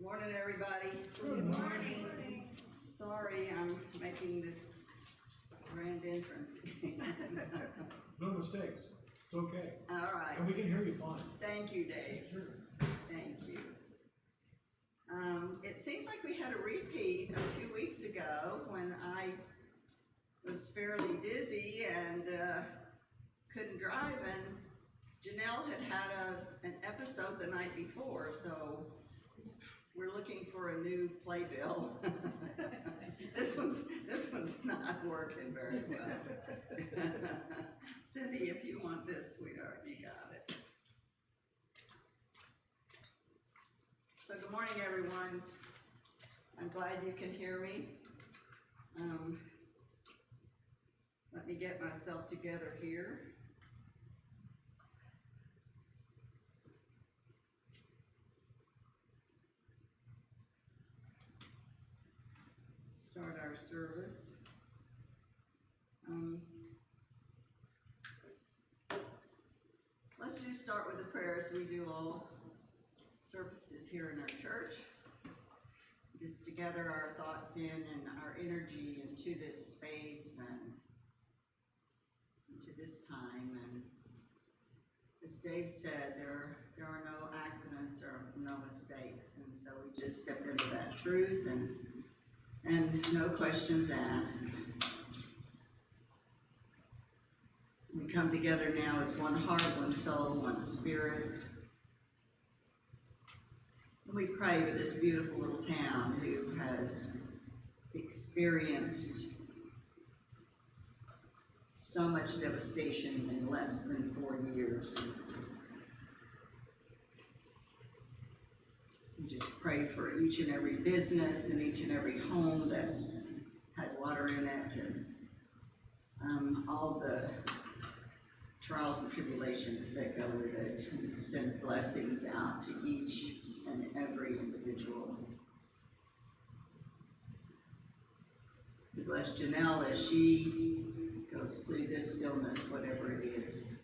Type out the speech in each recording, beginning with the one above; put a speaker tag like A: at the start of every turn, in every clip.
A: Good morning, everybody.
B: Good morning.
A: Sorry, I'm making this grand entrance.
C: No mistakes. It's okay.
A: All right.
C: And we can hear you fine.
A: Thank you, Dave.
C: Sure.
A: Thank you. It seems like we had a repeat of 2 weeks ago when I was fairly dizzy and couldn't drive, and Janelle had an episode the night before, so we're looking for a new playbill. This one's not working very well. Cindy, if you want this, sweetheart, you got it. So good morning, everyone. I'm glad you can hear me. Let me get myself together here. Start our service. Let's just start with the prayers. We do all services here in our church. Just to gather our thoughts in and our energy into this space and into this time. And as Dave said, there are no accidents or no mistakes, and so we just step into that truth and no questions asked. We come together now as one heart, one soul, one spirit. And we pray for this beautiful little town who has experienced so much devastation in less than 4 years. We just pray for each and every business and each and every home that's had water in it, and all the trials and tribulations that go with it. We send blessings out to each and every individual. We bless Janelle as she goes through this stillness, whatever it is.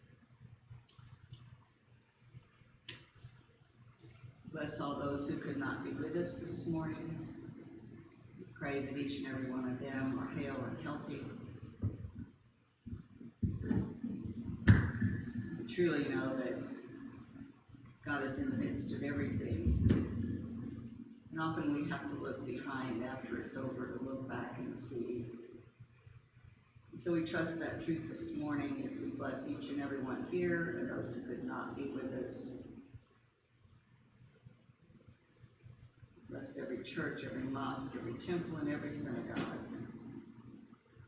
A: Bless all those who could not be with us this morning. We pray that each and every one of them are hale and healthy. We truly know that God is in the midst of everything. And often we have to look behind after it's over to look back and see. And so we trust that truth this morning as we bless each and every one here and those who could not be with us. Bless every church, every mosque, every temple, and every synagogue.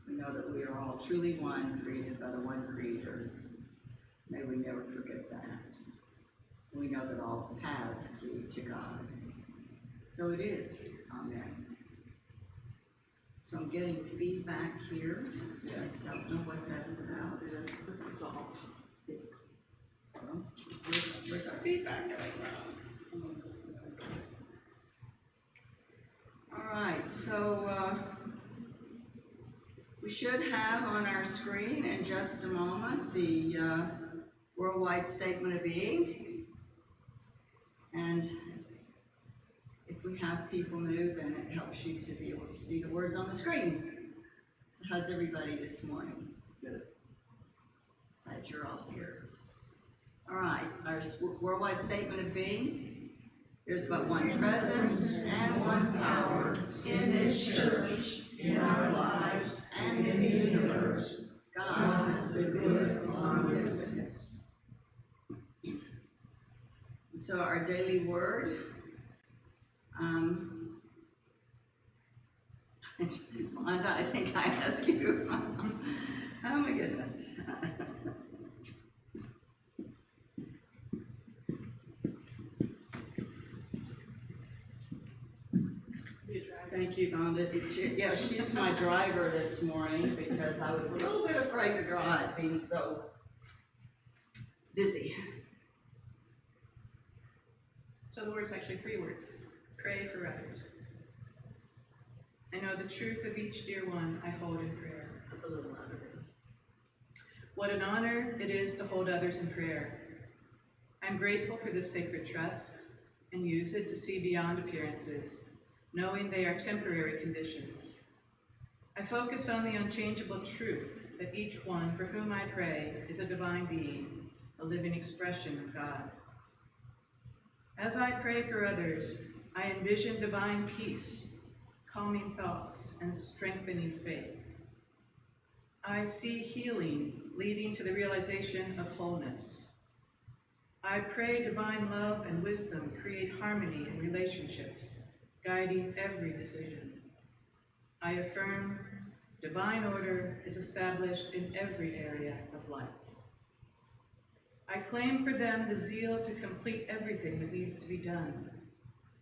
A: We know that we are all truly one, created by the one Creator. May we never forget that. We know that all paths lead to God. So it is. Amen. So I'm getting feedback here.
B: Yes.
A: I don't know what that's about.
B: Yes, this is all.
A: It's, well, where's our feedback coming from? All right, so we should have on our screen in just a moment the worldwide statement of being. And if we have people new, then it helps you to be able to see the words on the screen. So how's everybody this morning? Good. Glad you're all here. All right, our worldwide statement of being. There's but one presence and one power in this church, in our lives, and in the universe. God, the good omnipotence. And so our daily word, Wanda, I think I asked you. Oh my goodness. Thank you, Wanda. Yeah, she's my driver this morning because I was a little bit afraid to drive, being so busy.
D: So the word's actually 3 words. Pray for others. I know the truth of each dear one I hold in prayer.
B: A little louder.
D: What an honor it is to hold others in prayer. I'm grateful for this sacred trust. and use it to see beyond appearances, knowing they are temporary conditions. I focus on the unchangeable truth that each one for whom I pray is a divine being, a living expression of God. As I pray for others, I envision divine peace, calming thoughts, and strengthening faith. I see healing leading to the realization of wholeness. I pray divine love and wisdom create harmony in relationships, guiding every decision. I affirm divine order is established in every area of life. I claim for them the zeal to complete everything that needs to be done.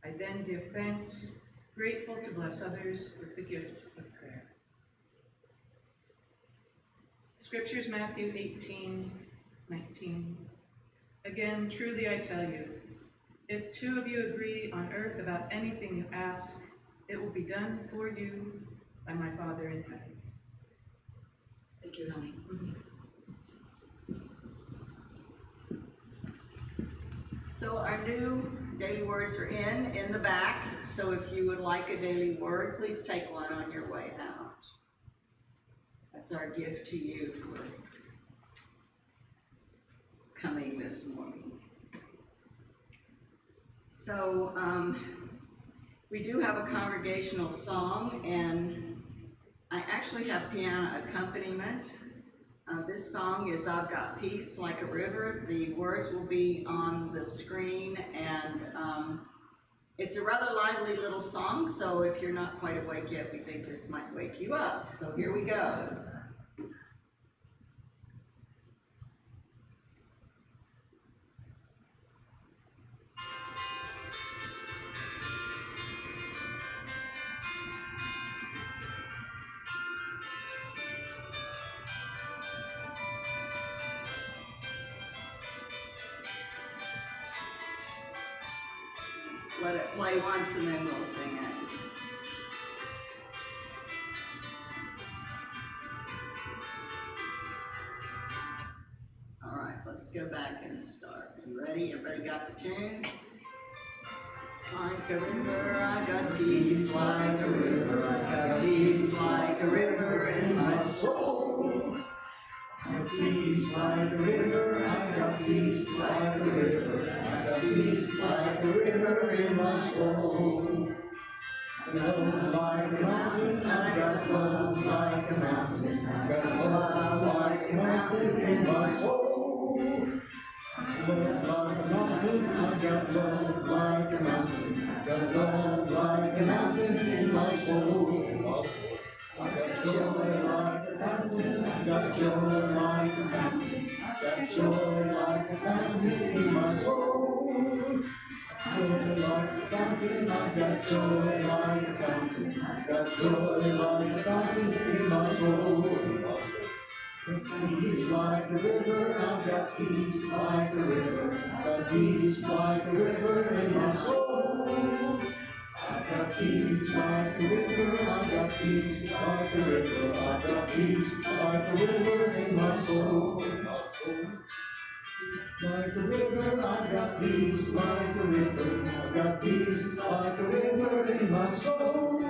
D: I then give thanks, grateful to bless others with the gift of prayer. Scriptures, Matthew 18:19. Again, truly I tell you, if two of you agree on earth about anything you ask, it will be done for you by my Father in heaven.
A: Thank you, honey. So our new daily words are in the back. So if you would like a daily word, please take one on your way out. That's our gift to you for coming this morning. So we do have a congregational song, and I actually have piano accompaniment. This song is I've Got Peace Like a River. The words will be on the screen, and it's a rather lively little song, so if you're not quite awake yet, we think this might wake you up. So here we go. Let it play once and then we'll sing it. All right, let's go back and start. You ready? Everybody got the tune? Like a river, I got peace like a river. I got peace like a river in my soul.
C: I got peace like a river, I got peace like a river, I got peace like a river in my soul. Love like a mountain, I got love like a mountain, I got love like a mountain in my soul. Love like a mountain, I got love like a mountain, I got love like a mountain in my soul. I got joy like a fountain, I got joy like a fountain, I got joy like a fountain in my soul. Joy like a fountain, I got joy like a fountain, I got joy like a fountain in my soul. Peace like a river, I've got peace like a river, I've got peace like a river in my soul. I've got peace like a river, I've got peace like a river, I've got peace like a river in my soul. Peace like a river, I've got peace like a river, I've got peace like a river in my soul.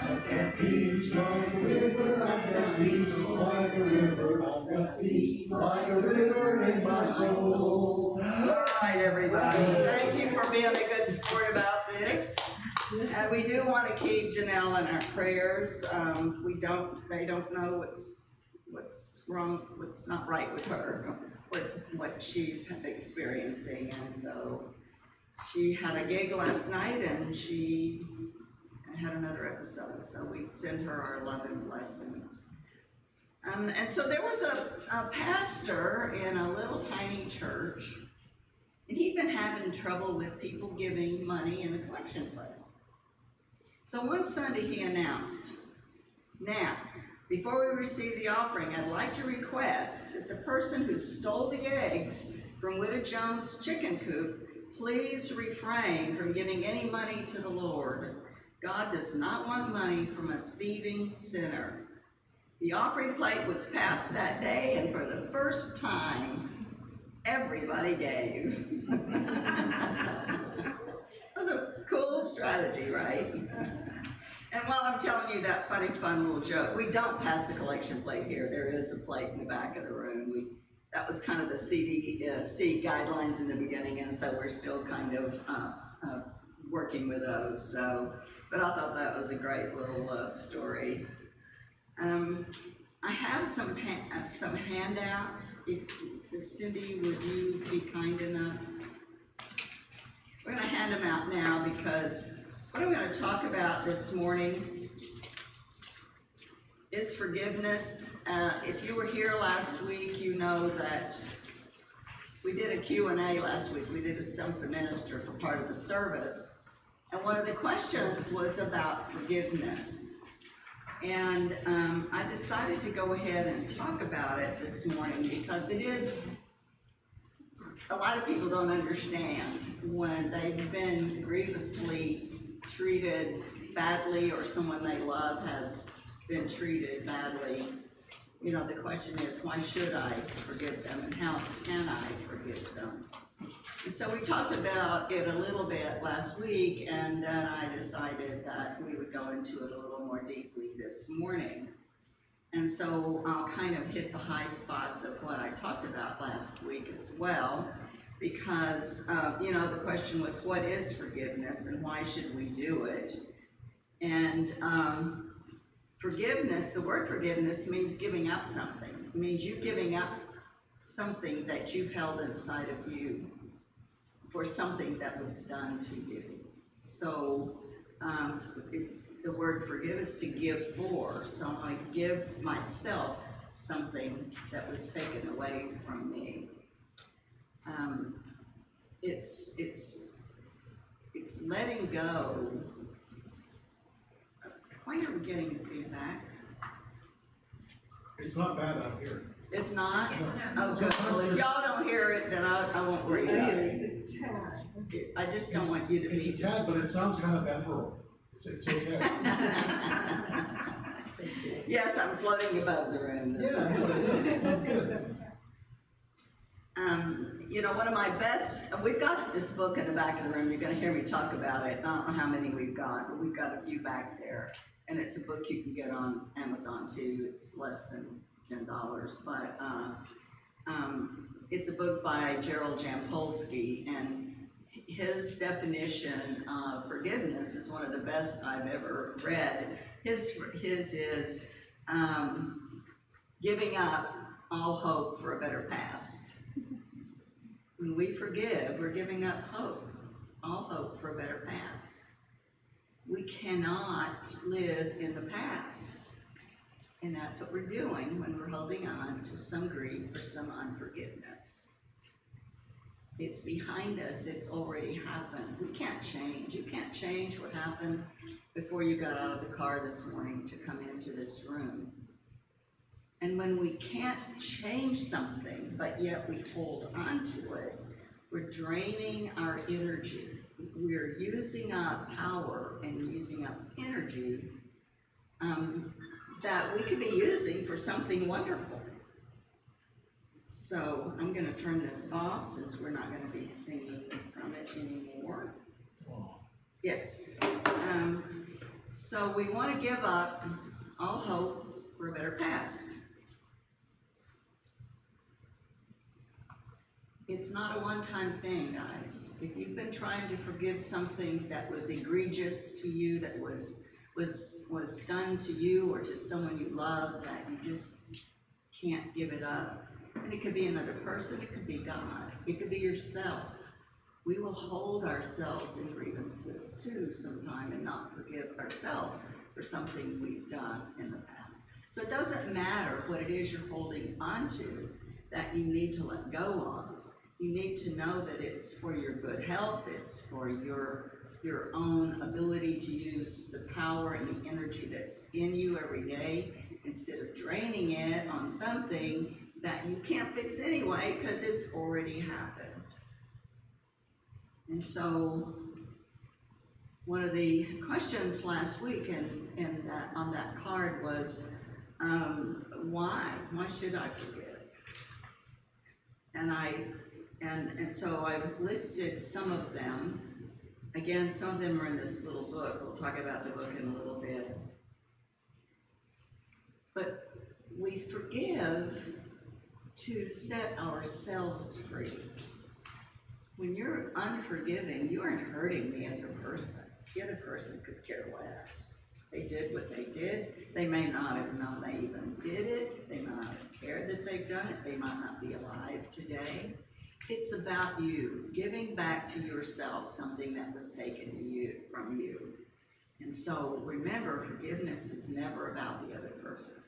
C: I've got peace like a river, I've got peace like a river, I've got peace like a river in my soul.
A: All right, everybody. Thank you for being a good sport about this. And we do want to keep Janelle in our prayers. They don't know what's wrong, what's not right with her, what she's experiencing. And so she had a gig last night and she had another episode. So we send her our love and blessings. And so there was a pastor in a little tiny church, and he'd been having trouble with people giving money in the collection plate. So one Sunday he announced, "Now, before we receive the offering, I'd like to request that the person who stole the eggs from Widow Jones' chicken coop please refrain from giving any money to the Lord. God does not want money from a thieving sinner." The offering plate was passed that day, and for the first time, everybody gave. strategy, right? And while I'm telling you that funny, fun little joke, we don't pass the collection plate here. There is a plate in the back of the room. That was kind of the CDC guidelines in the beginning, and so we're still kind of working with those. So, but I thought that was a great little story. I have some handouts. If Cindy, would you be kind enough? We're going to hand them out now because what I'm going to talk about this morning is forgiveness. If you were here last week, you know that we did a Q&A last week. We did a Stump the Minister for part of the service. And one of the questions was about forgiveness. And I decided to go ahead and talk about it this morning because it is, a lot of people don't understand when they've been grievously treated badly or someone they love has been treated badly. You know, the question is, why should I forgive them and how can I forgive them? And so we talked about it a little bit last week, and then I decided that we would go into it a little more deeply this morning. And so I'll kind of hit the high spots of what I talked about last week as well, because, you know, the question was, what is forgiveness and why should we do it? And forgiveness, the word forgiveness means giving up something. It means you giving up something that you've held inside of you for something that was done to you. So the word forgive is to give for. So I give myself something that was taken away from me. It's letting go. Why are we getting feedback?
C: It's not bad out here.
A: It's not? Oh, good. Well, if y'all don't hear it, then I won't worry about it. I just don't want you to be.
C: It's a tad, but it sounds kind of ethereal. It's okay.
A: Yes, I'm floating above the room.
C: Yeah, no, it does. It sounds good.
A: You know, one of my best, we've got this book in the back of the room. You're going to hear me talk about it. I don't know how many we've got, but we've got a few back there. And it's a book you can get on Amazon too. It's less than $10, but it's a book by Gerald Jampolsky, and his definition of forgiveness is one of the best I've ever read. His is giving up all hope for a better past. When we forgive, we're giving up hope, all hope for a better past. We cannot live in the past. And that's what we're doing when we're holding on to some grief or some unforgiveness. It's behind us, it's already happened. We can't change. You can't change what happened before you got out of the car this morning to come into this room. And when we can't change something, but yet we hold on to it, we're draining our energy. We're using up power and using up energy that we could be using for something wonderful. So I'm going to turn this off since we're not going to be singing from it anymore. Yes. So we want to give up all hope for a better past. It's not a one-time thing, guys. If you've been trying to forgive something that was egregious to you, that was done to you or to someone you love, that you just can't give it up. And it could be another person, it could be God, it could be yourself. We will hold ourselves in grievances too sometime and not forgive ourselves for something we've done in the past. So it doesn't matter what it is you're holding on to that you need to let go of. You need to know that it's for your good health, it's for your own ability to use the power and the energy that's in you every day instead of draining it on something that you can't fix anyway because it's already happened. And so one of the questions last week on that card was, why? Why should I forgive? And so I've listed some of them. again, some of them are in this little book. We'll talk about the book in a little bit. But we forgive to set ourselves free. When you're unforgiving, you aren't hurting the other person. The other person could care less. They did what they did. They may not have known they even did it. They might not have cared that they've done it. They might not be alive today. It's about you, giving back to yourself something that was taken from you. And so remember, forgiveness is never about the other person.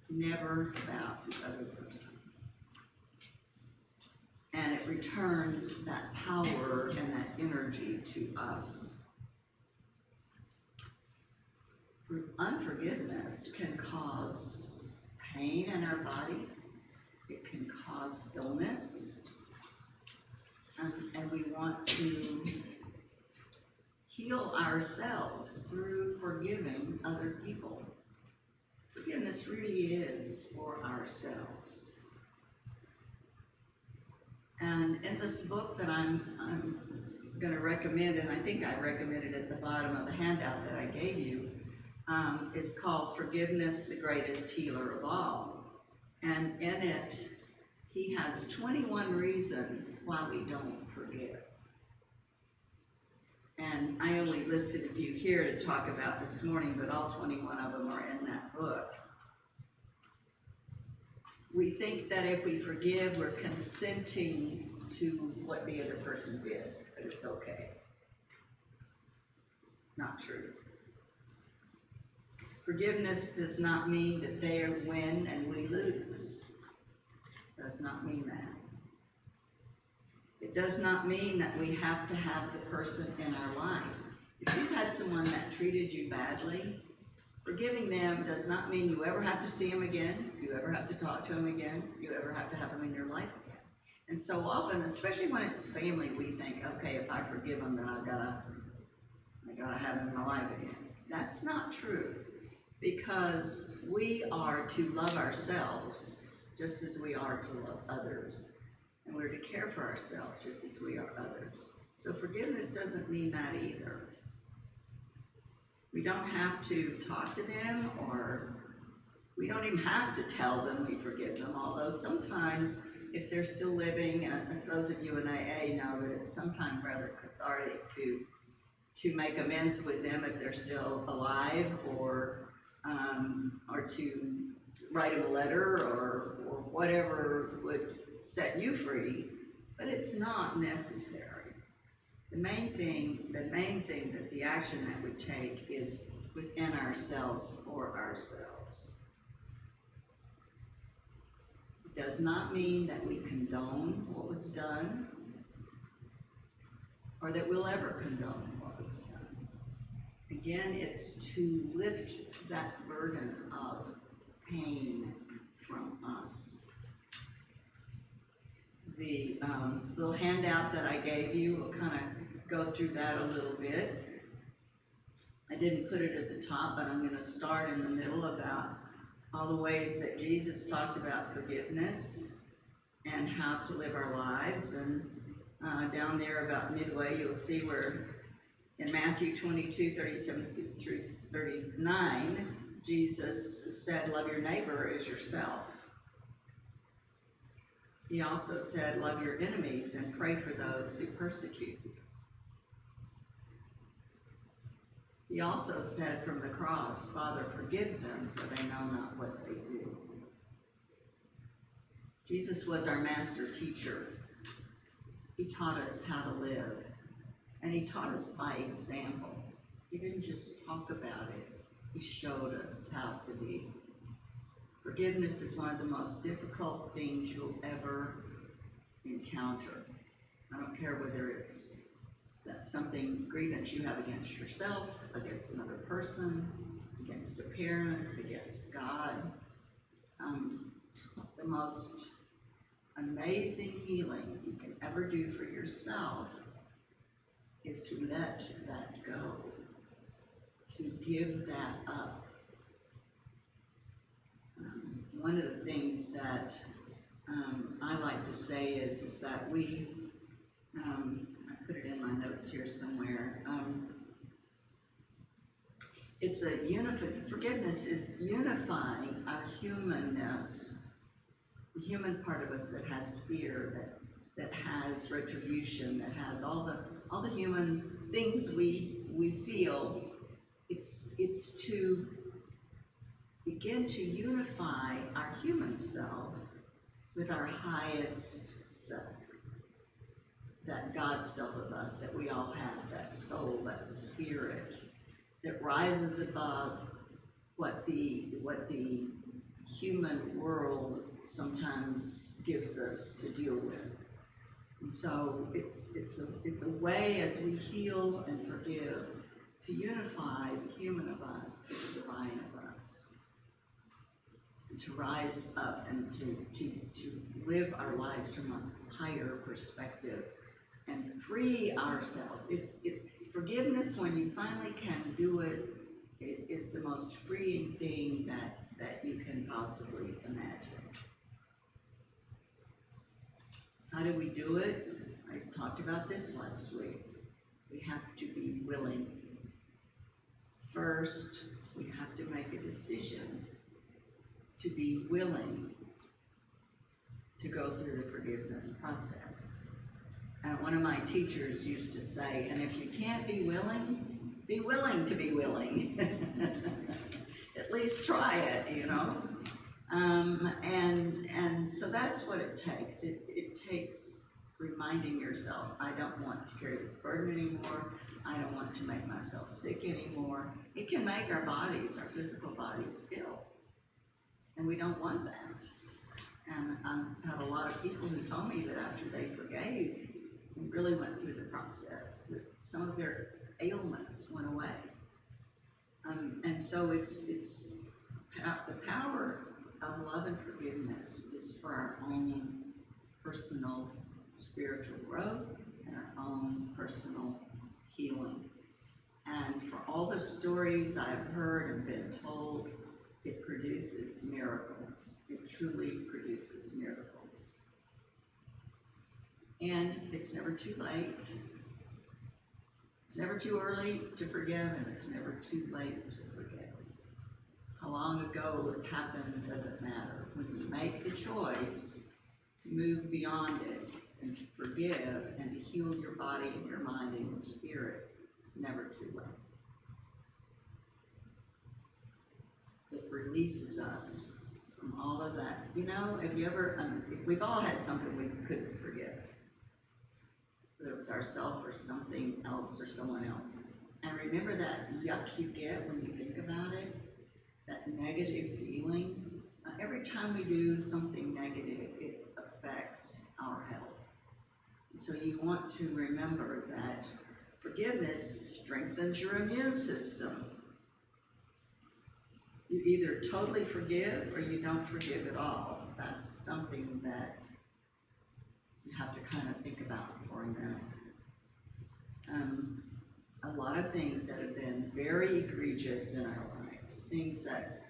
A: Never about the other person. And it returns that power and that energy to us. Unforgiveness can cause pain in our body. It can cause illness. And we want to heal ourselves through forgiving other people. Forgiveness really is for ourselves. And in this book that I'm going to recommend, and I think I recommended at the bottom of the handout that I gave you, is called Forgiveness, the Greatest Healer of All. And in it, he has 21 reasons why we don't forgive. And I only listed a few here to talk about this morning, but all 21 of them are in that book. We think that if we forgive, we're consenting to what the other person did, but it's okay. Not true. Forgiveness does not mean that they win and we lose. Does not mean that. It does not mean that we have to have the person in our life. If you've had someone that treated you badly, forgiving them does not mean you ever have to see them again, you ever have to talk to them again, you ever have to have them in your life again. And so often, especially when it's family, we think, okay, if I forgive them, then I gotta have them in my life again. That's not true, because we are to love ourselves just as we are to love others. And we're to care for ourselves just as we are others. So forgiveness doesn't mean that either. We don't have to talk to them, or we don't even have to tell them we forgive them, although sometimes if they're still living, as those of you in AA know that it's sometimes rather cathartic to make amends with them if they're still alive, or to write them a letter, or whatever would set you free, but it's not necessary. The main thing that the action that we take is within ourselves, for ourselves. It does not mean that we condone what was done, or that we'll ever condone what was done. Again, it's to lift that burden of pain from us. The little handout that I gave you will kind of go through that a little bit. I didn't put it at the top, but I'm going to start in the middle about all the ways that Jesus talked about forgiveness and how to live our lives. And down there about midway, you'll see where in Matthew 22:37 through 39, Jesus said, love your neighbor as yourself. He also said, love your enemies and pray for those who persecute you. He also said from the cross, Father, forgive them, for they know not what they do. Jesus was our master teacher. He taught us how to live, and he taught us by example. He didn't just talk about it. He showed us how to be. Forgiveness is one of the most difficult things you'll ever encounter. I don't care whether it's something grievance you have against yourself, against another person, against a parent, against God. The most amazing healing you can ever do for yourself is to let that go, to give that up. One of the things that I like to say is that we, put it in my notes here somewhere. Forgiveness is unifying our humanness, the human part of us that has fear, that has retribution, that has all the human things we feel. It's to begin to unify our human self with our highest self, that God self of us that we all have, that soul, that spirit that rises above what the human world sometimes gives us to deal with. And so it's a way, as we heal and forgive, to unify the human of us to the divine of us, and to rise up and to live our lives from a higher perspective and free ourselves. It's forgiveness, when you finally can do it, it is the most freeing thing that you can possibly imagine. How do we do it? I talked about this last week. We have to be willing. First, we have to make a decision to be willing to go through the forgiveness process. And one of my teachers used to say, and if you can't be willing to be willing. At least try it, you know. And so that's what it takes. It takes reminding yourself, I don't want to carry this burden anymore. I don't want to make myself sick anymore. It can make our bodies, our physical bodies, ill. And we don't want that. And I've had a lot of people who told me that after they forgave and really went through the process, that some of their ailments went away. And so it's the power of love and forgiveness is for our own personal spiritual growth and our own personal healing. And for all the stories I've heard and been told, it produces miracles. It truly produces miracles. And it's never too late. It's never too early to forgive, and it's never too late to forgive. How long ago it happened doesn't matter. When you make the choice to move beyond it and to forgive and to heal your body and your mind and your spirit, it's never too late. It releases us from all of that. You know, have you ever, we've all had something we couldn't forgive. Whether it was ourselves or something else or someone else. And remember that yuck you get when you think about it? That negative feeling? Every time we do something negative, it affects our health. And so you want to remember that forgiveness strengthens your immune system. You either totally forgive or you don't forgive at all. That's something that you have to kind of think about for a minute. A lot of things that have been very egregious in our lives, things that,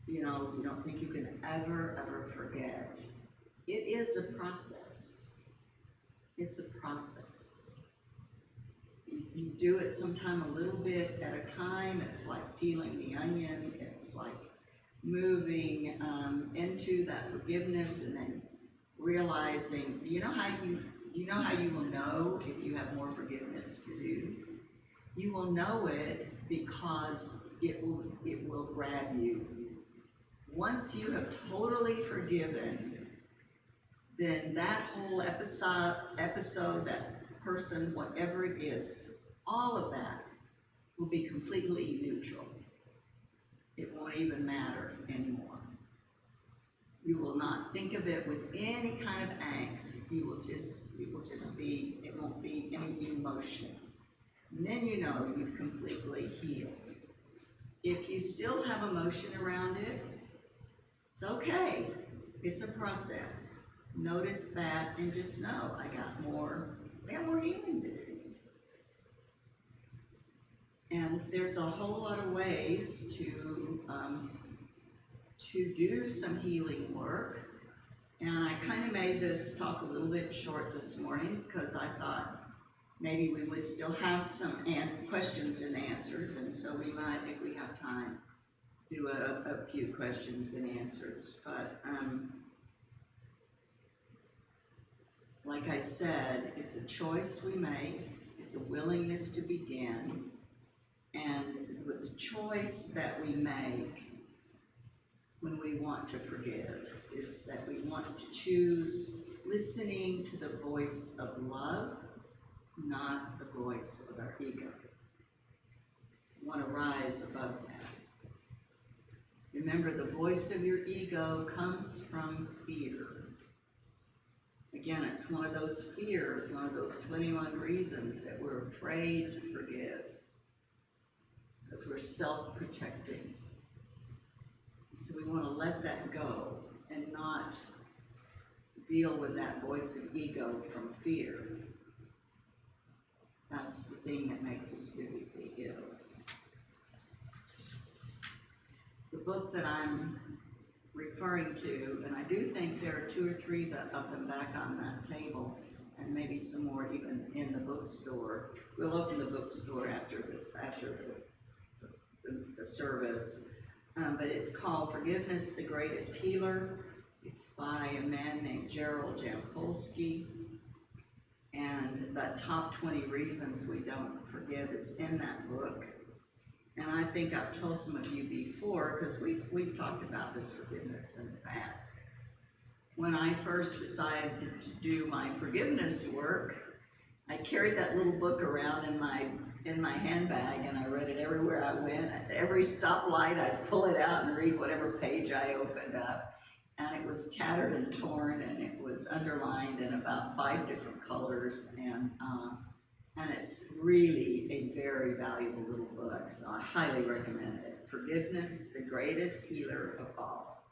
A: you know, you don't think you can ever forget. It is a process. It's a process. You do it sometime a little bit at a time. It's like peeling the onion. It's like moving into that forgiveness and then realizing, you know how you will know if you have more forgiveness to do? You will know it because it will grab you. Once you have totally forgiven, then that whole episode, that person, whatever it is, all of that will be completely neutral. It won't even matter anymore. You will not think of it with any kind of angst. It will just be, it won't be any emotion. And then you know you've completely healed. If you still have emotion around it, it's okay. It's a process. Notice that and just know I got more healing to do. And there's a whole lot of ways to do some healing work. And I kind of made this talk a little bit short this morning because I thought maybe we would still have some questions and answers, and so we might, if we have time, do a few questions and answers. But like I said, it's a choice we make, it's a willingness to begin, and with the choice that we make when we want to forgive is that we want to choose listening to the voice of love, not the voice of our ego. We want to rise above that. Remember, the voice of your ego comes from fear. Again, it's one of those fears, one of those 21 reasons that we're afraid to forgive, because we're self-protecting. So we want to let that go and not deal with that voice of ego from fear. That's the thing that makes us physically ill. The book that I'm referring to, and I do think there are 2 or 3 of them back on that table, and maybe some more even in the bookstore. We'll open the bookstore after the service. But it's called Forgiveness, the Greatest Healer. It's by a man named Gerald Jampolsky. And the top 20 reasons we don't forgive is in that book. And I think I've told some of you before, because we've talked about this forgiveness in the past. When I first decided to do my forgiveness work, I carried that little book around in my handbag, and I read it everywhere I went. At every stoplight, I'd pull it out and read whatever page I opened up. And it was tattered and torn, and it was underlined in about 5 different colors. And it's really a very valuable little book, so I highly recommend it. Forgiveness, the Greatest Healer of All.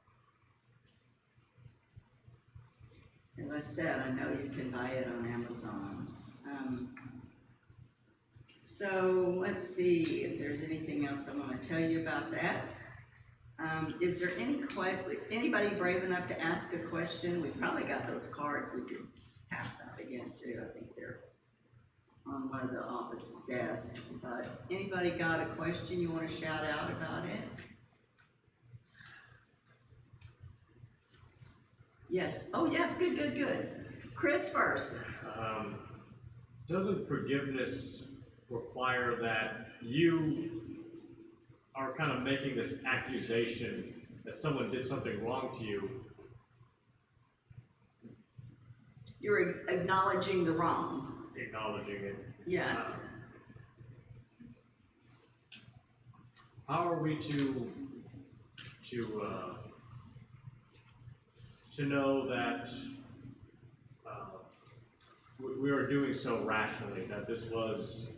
A: As I said, I know you can buy it on Amazon. So let's see if there's anything else I want to tell you about that. Is there anybody brave enough to ask a question? We probably got those cards we could pass out again too. I think they're on one of the office desks. But anybody got a question you want to shout out about it? Yes. Oh yes, good. Chris first.
E: Doesn't forgiveness require that you are kind of making this accusation that someone did something wrong to you?
A: You're acknowledging the wrong.
E: Acknowledging it.
A: Yes.
E: How are we to know that we are doing so rationally, that this was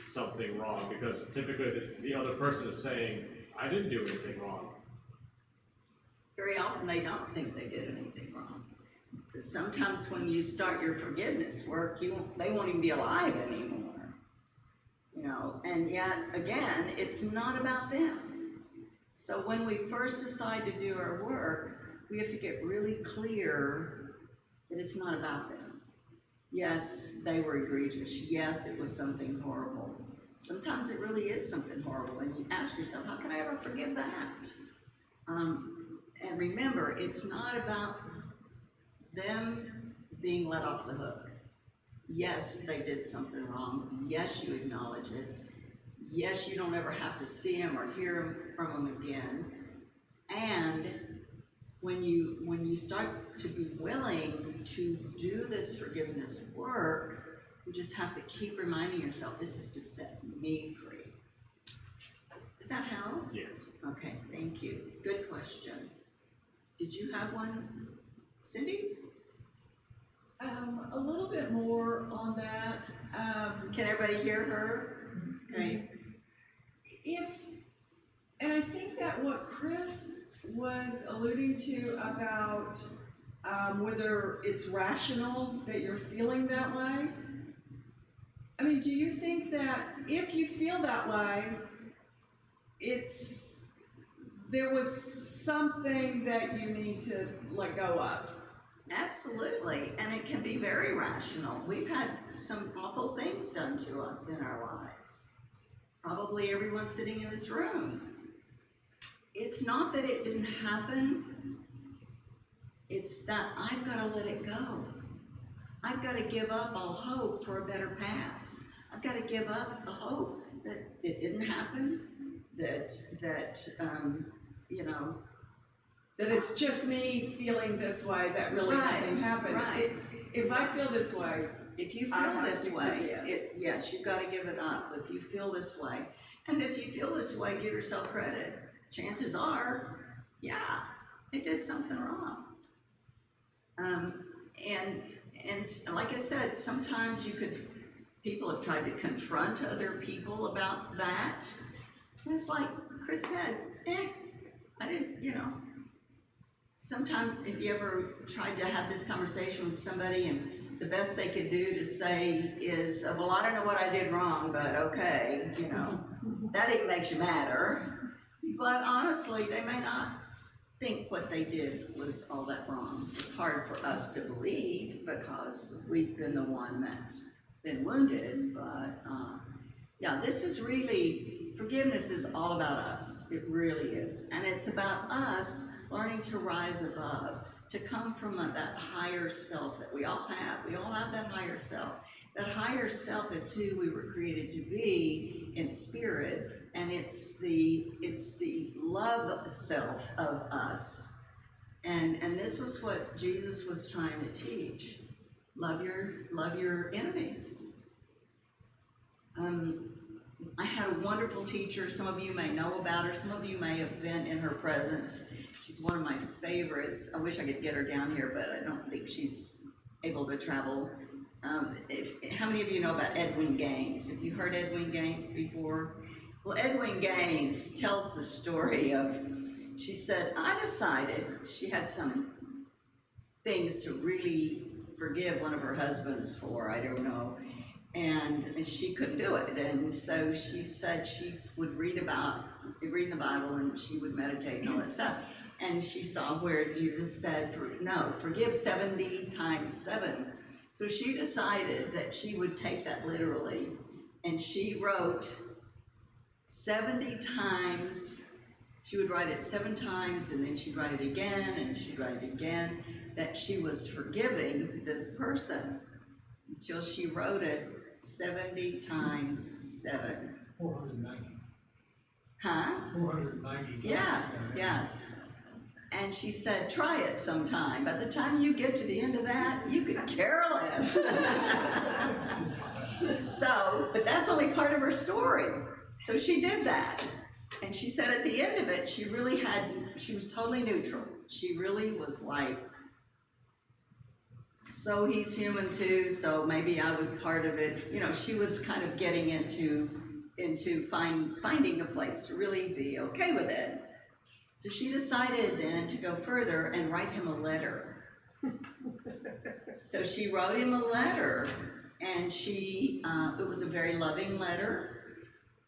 E: something wrong? Because typically the other person is saying, I didn't do anything wrong.
A: Very often they don't think they did anything wrong. Because sometimes when you start your forgiveness work, they won't even be alive anymore. You know, and yet, again, it's not about them. So when we first decide to do our work, we have to get really clear that it's not about them. Yes, they were egregious. Yes, it was something horrible. Sometimes it really is something horrible, and you ask yourself, how can I ever forgive that? And remember, it's not about them being let off the hook. Yes, they did something wrong. Yes, you acknowledge it. Yes, you don't ever have to see them or hear from them again. And when you start to be willing to do this forgiveness work, you just have to keep reminding yourself, this is to set me free. Does that help?
E: Yes.
A: Okay, thank you. Good question. Did you have one, Cindy?
B: A little bit more on that.
A: Can everybody hear her? Okay.
B: And I think that what Chris was alluding to about whether it's rational that you're feeling that way. I mean, do you think that if you feel that way, there was something that you need to let go of?
A: Absolutely, and it can be very rational. We've had some awful things done to us in our lives. Probably everyone sitting in this room. It's not that it didn't happen, it's that I've got to let it go. I've got to give up all hope for a better past. I've got to give up the hope that it didn't happen, that you know,
B: That it's just me feeling this way, that really
A: Right,
B: nothing happened.
A: right.
B: If I feel this way,
A: if you
B: I
A: feel
B: have
A: this
B: to
A: way,
B: forgive.
A: yes, you've got to give it up. If you feel this way, and if you feel this way, give yourself credit. Chances are, yeah, they did something wrong. And like I said, sometimes people have tried to confront other people about that. And it's like Chris said, I didn't, Sometimes if you ever tried to have this conversation with somebody and the best they could do to say is, well, I don't know what I did wrong, but okay, that even makes you madder. But honestly, they may not think what they did was all that wrong. It's hard for us to believe because we've been the one that's been wounded, but yeah, this is really, forgiveness is all about us. It really is. And it's about us learning to rise above, to come from that higher self that we all have. We all have that higher self. That higher self is who we were created to be in spirit, and it's the love self of us. And this was what Jesus was trying to teach. Love your enemies. I had a wonderful teacher. Some of you may know about her. Some of you may have been in her presence. She's one of my favorites. I wish I could get her down here, but I don't think she's able to travel. How many of you know about Edwin Gaines? Have you heard Edwin Gaines before? Well, Edwin Gaines tells the story of, she said, I decided, she had some things to really forgive one of her husbands for, I don't know, and she couldn't do it. And so she said she would read in the Bible and she would meditate and all that stuff. And she saw where Jesus said, no, forgive 70 times 7. So she decided that she would take that literally, and she wrote 70 times, she would write it 7 times, and then she'd write it again, and she'd write it again, that she was forgiving this person, until she wrote it 70 times 7.
C: 490.
A: Huh?
C: 490.
A: Yes. And she said, try it sometime. By the time you get to the end of that, you could care less. So, but that's only part of her story. So she did that. And she said at the end of it, she was totally neutral. She really was like, so he's human too, so maybe I was part of it. She was kind of getting into finding a place to really be okay with it. So she decided then to go further and write him a letter. So she wrote him a letter, and it was a very loving letter.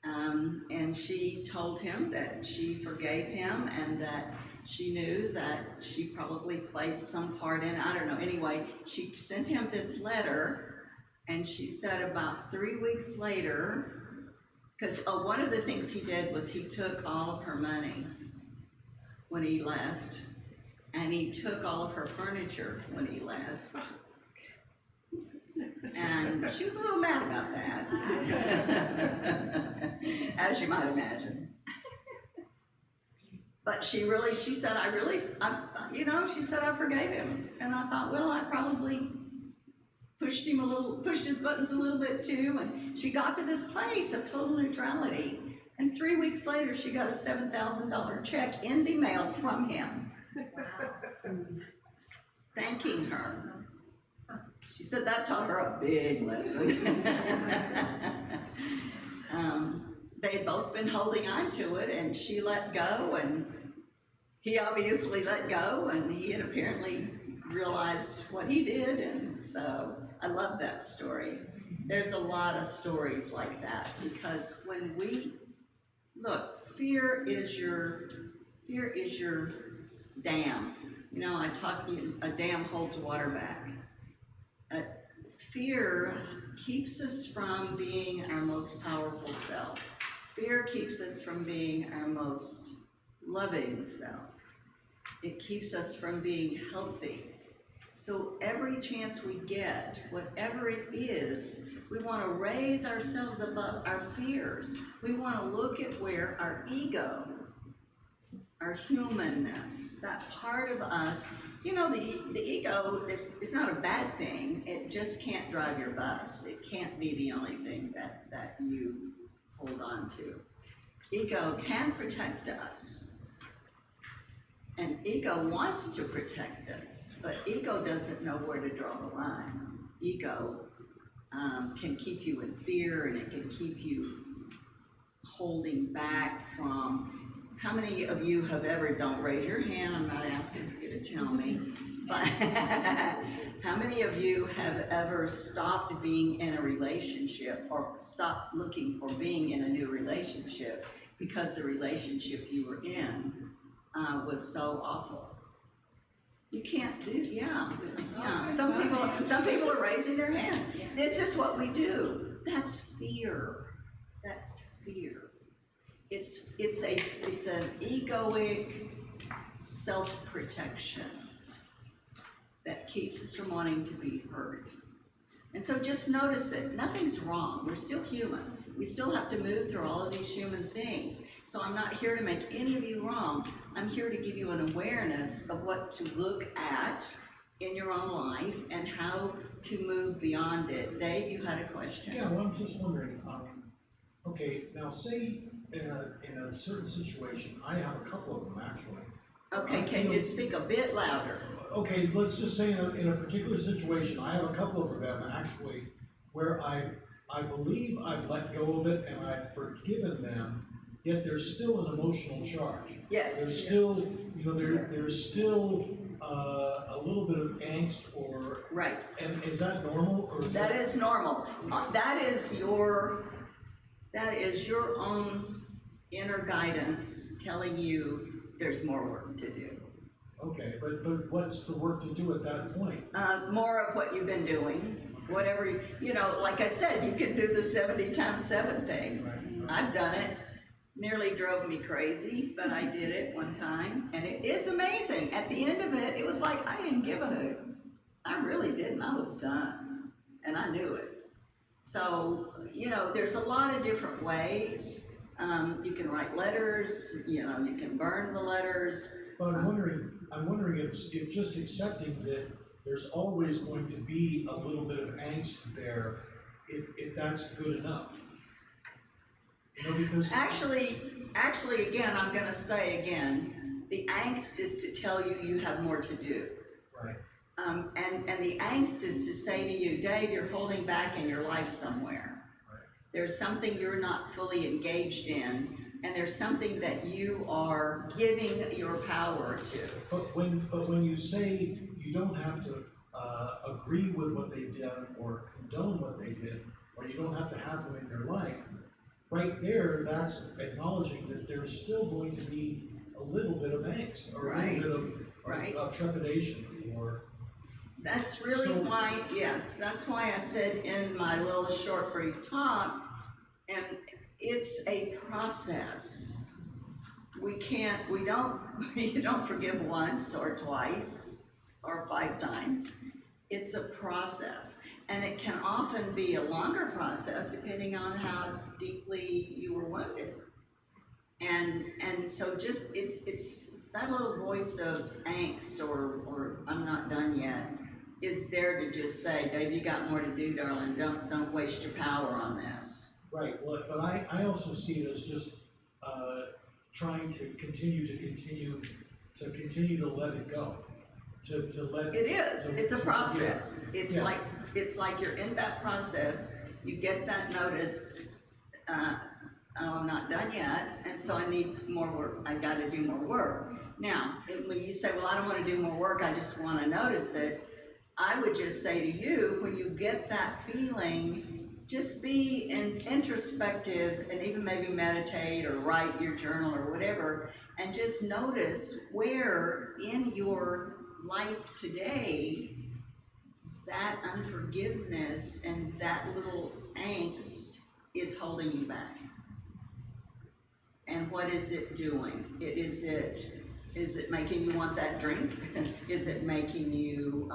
A: And she told him that she forgave him and that she knew that she probably played some part in it. I don't know. Anyway, she sent him this letter, and she said about 3 weeks later, because one of the things he did was he took all of her money when he left, and he took all of her furniture when he left. And she was a little mad about that, as you might imagine. But she said, she said, I forgave him. And I thought, well, I probably pushed his buttons a little bit too. And she got to this place of total neutrality. And 3 weeks later, she got a $7,000 check in the mail from him. Wow. Thanking her. She said that taught her a big lesson. They had both been holding on to it, and she let go, and he obviously let go, and he had apparently realized what he did, and so I love that story. There's a lot of stories like that, because when fear is your dam. You know, a dam holds water back. Fear keeps us from being our most powerful self. Fear keeps us from being our most loving self. It keeps us from being healthy. So every chance we get, whatever it is, we want to raise ourselves above our fears. We want to look at where our ego, our humanness, that part of us, you know, the ego is not a bad thing. It just can't drive your bus. It can't be the only thing that you hold on to. Ego can protect us. And ego wants to protect us, but ego doesn't know where to draw the line. Ego can keep you in fear, and it can keep you holding back from. How many of you have ever, don't raise your hand, I'm not asking for you to tell me, but how many of you have ever stopped being in a relationship or stopped looking for being in a new relationship because the relationship you were in was so awful? You can't do, yeah. Some people are raising their hands. This is what we do. That's fear. That's fear. It's an egoic self-protection that keeps us from wanting to be hurt. And so just notice it. Nothing's wrong. We're still human. We still have to move through all of these human things. So I'm not here to make any of you wrong. I'm here to give you an awareness of what to look at in your own life and how to move beyond it. Dave, you had a question.
C: Yeah, well, I'm just wondering, okay, now say in a certain situation, I have a couple of them actually.
A: Okay, can you speak a bit louder?
C: Okay, let's just say in a particular situation, I have a couple of them actually, where I believe I've let go of it and I've forgiven them, yet there's still an emotional charge.
A: Yes.
C: There's still, you know, there's still a little bit of angst or.
A: Right.
C: And is that normal or is
A: That is normal. That is your own inner guidance telling you there's more work to do.
C: Okay, but what's the work to do at that point?
A: More of what you've been doing. Whatever, you know, like I said, you can do the 70 times 7 thing.
C: Right.
A: I've done it. Nearly drove me crazy, but I did it one time, and it is amazing. At the end of it, it was like I didn't give a hoot. I really didn't. I was done, and I knew it. So, you know, there's a lot of different ways. You can write letters, you know, you can burn the letters.
C: But I'm wondering if just accepting that there's always going to be a little bit of angst there, if that's good enough. You know, because
A: Actually, again, I'm gonna say again, the angst is to tell you you have more to do.
C: right.
A: And the angst is to say to you, Dave, you're holding back in your life somewhere.
C: Right.
A: There's something you're not fully engaged in, and there's something that you are giving your power to.
C: But when you say you don't have to agree with what they did or condone what they did, or you don't have to have them in your life, right there, that's acknowledging that there's still going to be a little bit of angst or a little bit of trepidation or.
A: That's really why, yes, that's why I said in my little short brief talk, and it's a process. You don't forgive once or twice or 5 times. It's a process. And it can often be a longer process depending on how deeply you were wounded. And so just, it's that little voice of angst or I'm not done yet is there to just say, Dave, you got more to do, darling. Don't waste your power on this.
C: Right, well, but I also see it as just trying to continue to let it go. To let
A: It is. It's a process.
C: Yeah.
A: It's like you're in that process. You get that notice. Oh, I'm not done yet, and so I need more work. I got to do more work. Now, when you say, "Well, I don't want to do more work. I just want to notice it," I would just say to you, when you get that feeling, just be introspective and even maybe meditate or write your journal or whatever, and just notice where in your life today, that unforgiveness and that little angst is holding you back. And what is it doing? Is it making you want that drink? Is it making you,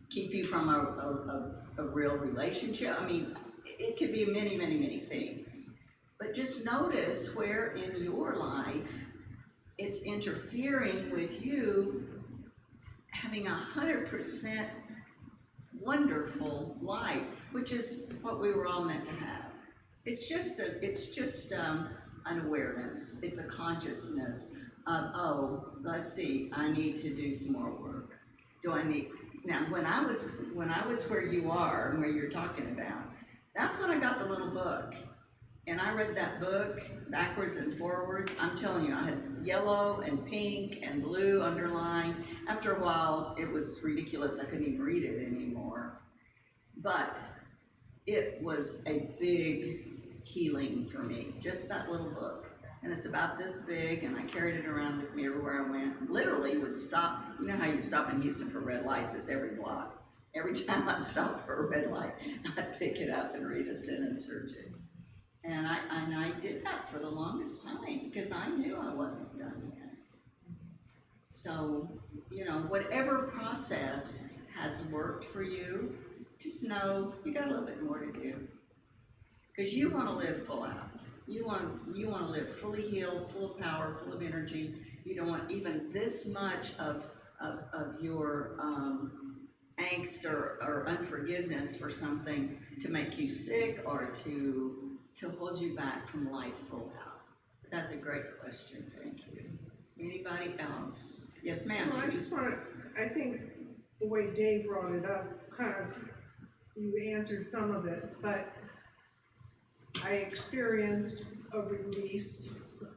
A: keep you from a real relationship? I mean, it could be many, many, many things. But just notice where in your life it's interfering with you having 100% wonderful life, which is what we were all meant to have. It's just an awareness. It's a consciousness of, oh, let's see, I need to do some more work. Now when I was where you are and where you're talking about, that's when I got the little book. And I read that book backwards and forwards. I'm telling you, I had yellow and pink and blue underlined. After a while, it was ridiculous. I couldn't even read it anymore. But it was a big healing for me, just that little book. And it's about this big, and I carried it around with me everywhere I went. Literally would stop. You know how you stop in Houston for red lights? It's every block. Every time I'd stop for a red light, I'd pick it up and read a sentence or two. And I did that for the longest time because I knew I wasn't done yet. So, you know, whatever process has worked for you, just know you got a little bit more to do. Because you want to live full out. You want to live fully healed, full of power, full of energy. You don't want even this much of your angst or unforgiveness for something to make you sick or to hold you back from life full out. That's a great question, thank you. Anybody else? Yes, ma'am.
F: Well, I think the way Dave brought it up, kind of, you answered some of it, but I experienced a release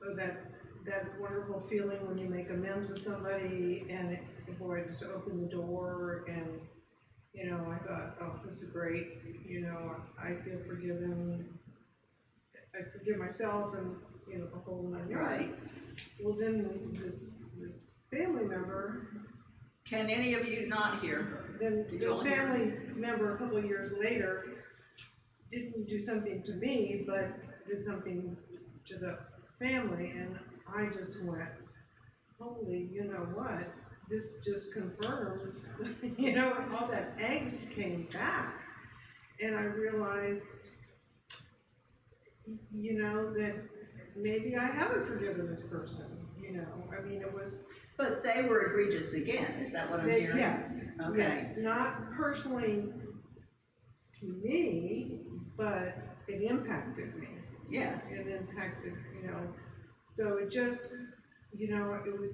F: of that wonderful feeling when you make amends with somebody and boy, it just opened the door and, you know, I thought, oh, this is great, you know, I feel forgiven. I forgive myself and, you know, the whole 9 yards.
A: Right.
F: Well, then this family member.
A: Can any of you not hear her?
F: Then this family member a couple of years later didn't do something to me, but did something to the family, and I just went, holy, you know what? This just confirms, you know, all that angst came back, and I realized, you know, that maybe I haven't forgiven this person, you know, I mean, it was...
A: But they were egregious again, is that what I'm hearing?
F: Yes,
A: Okay.
F: yes, not personally to me, but it impacted me.
A: Yes.
F: It impacted, you know, so it just, you know, it was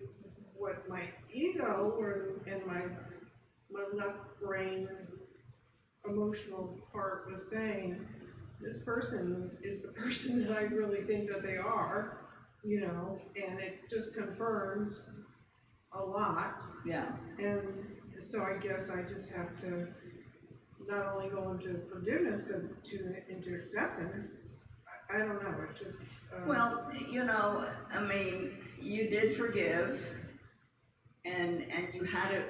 F: what my ego and my left brain emotional part was saying, this person is the person that I really think that they are, you know, and it just confirms a lot.
A: Yeah.
F: And so I guess I just have to not only go into forgiveness, but into acceptance. I don't know, it just...
A: Well, you know, I mean, you did forgive, and you had a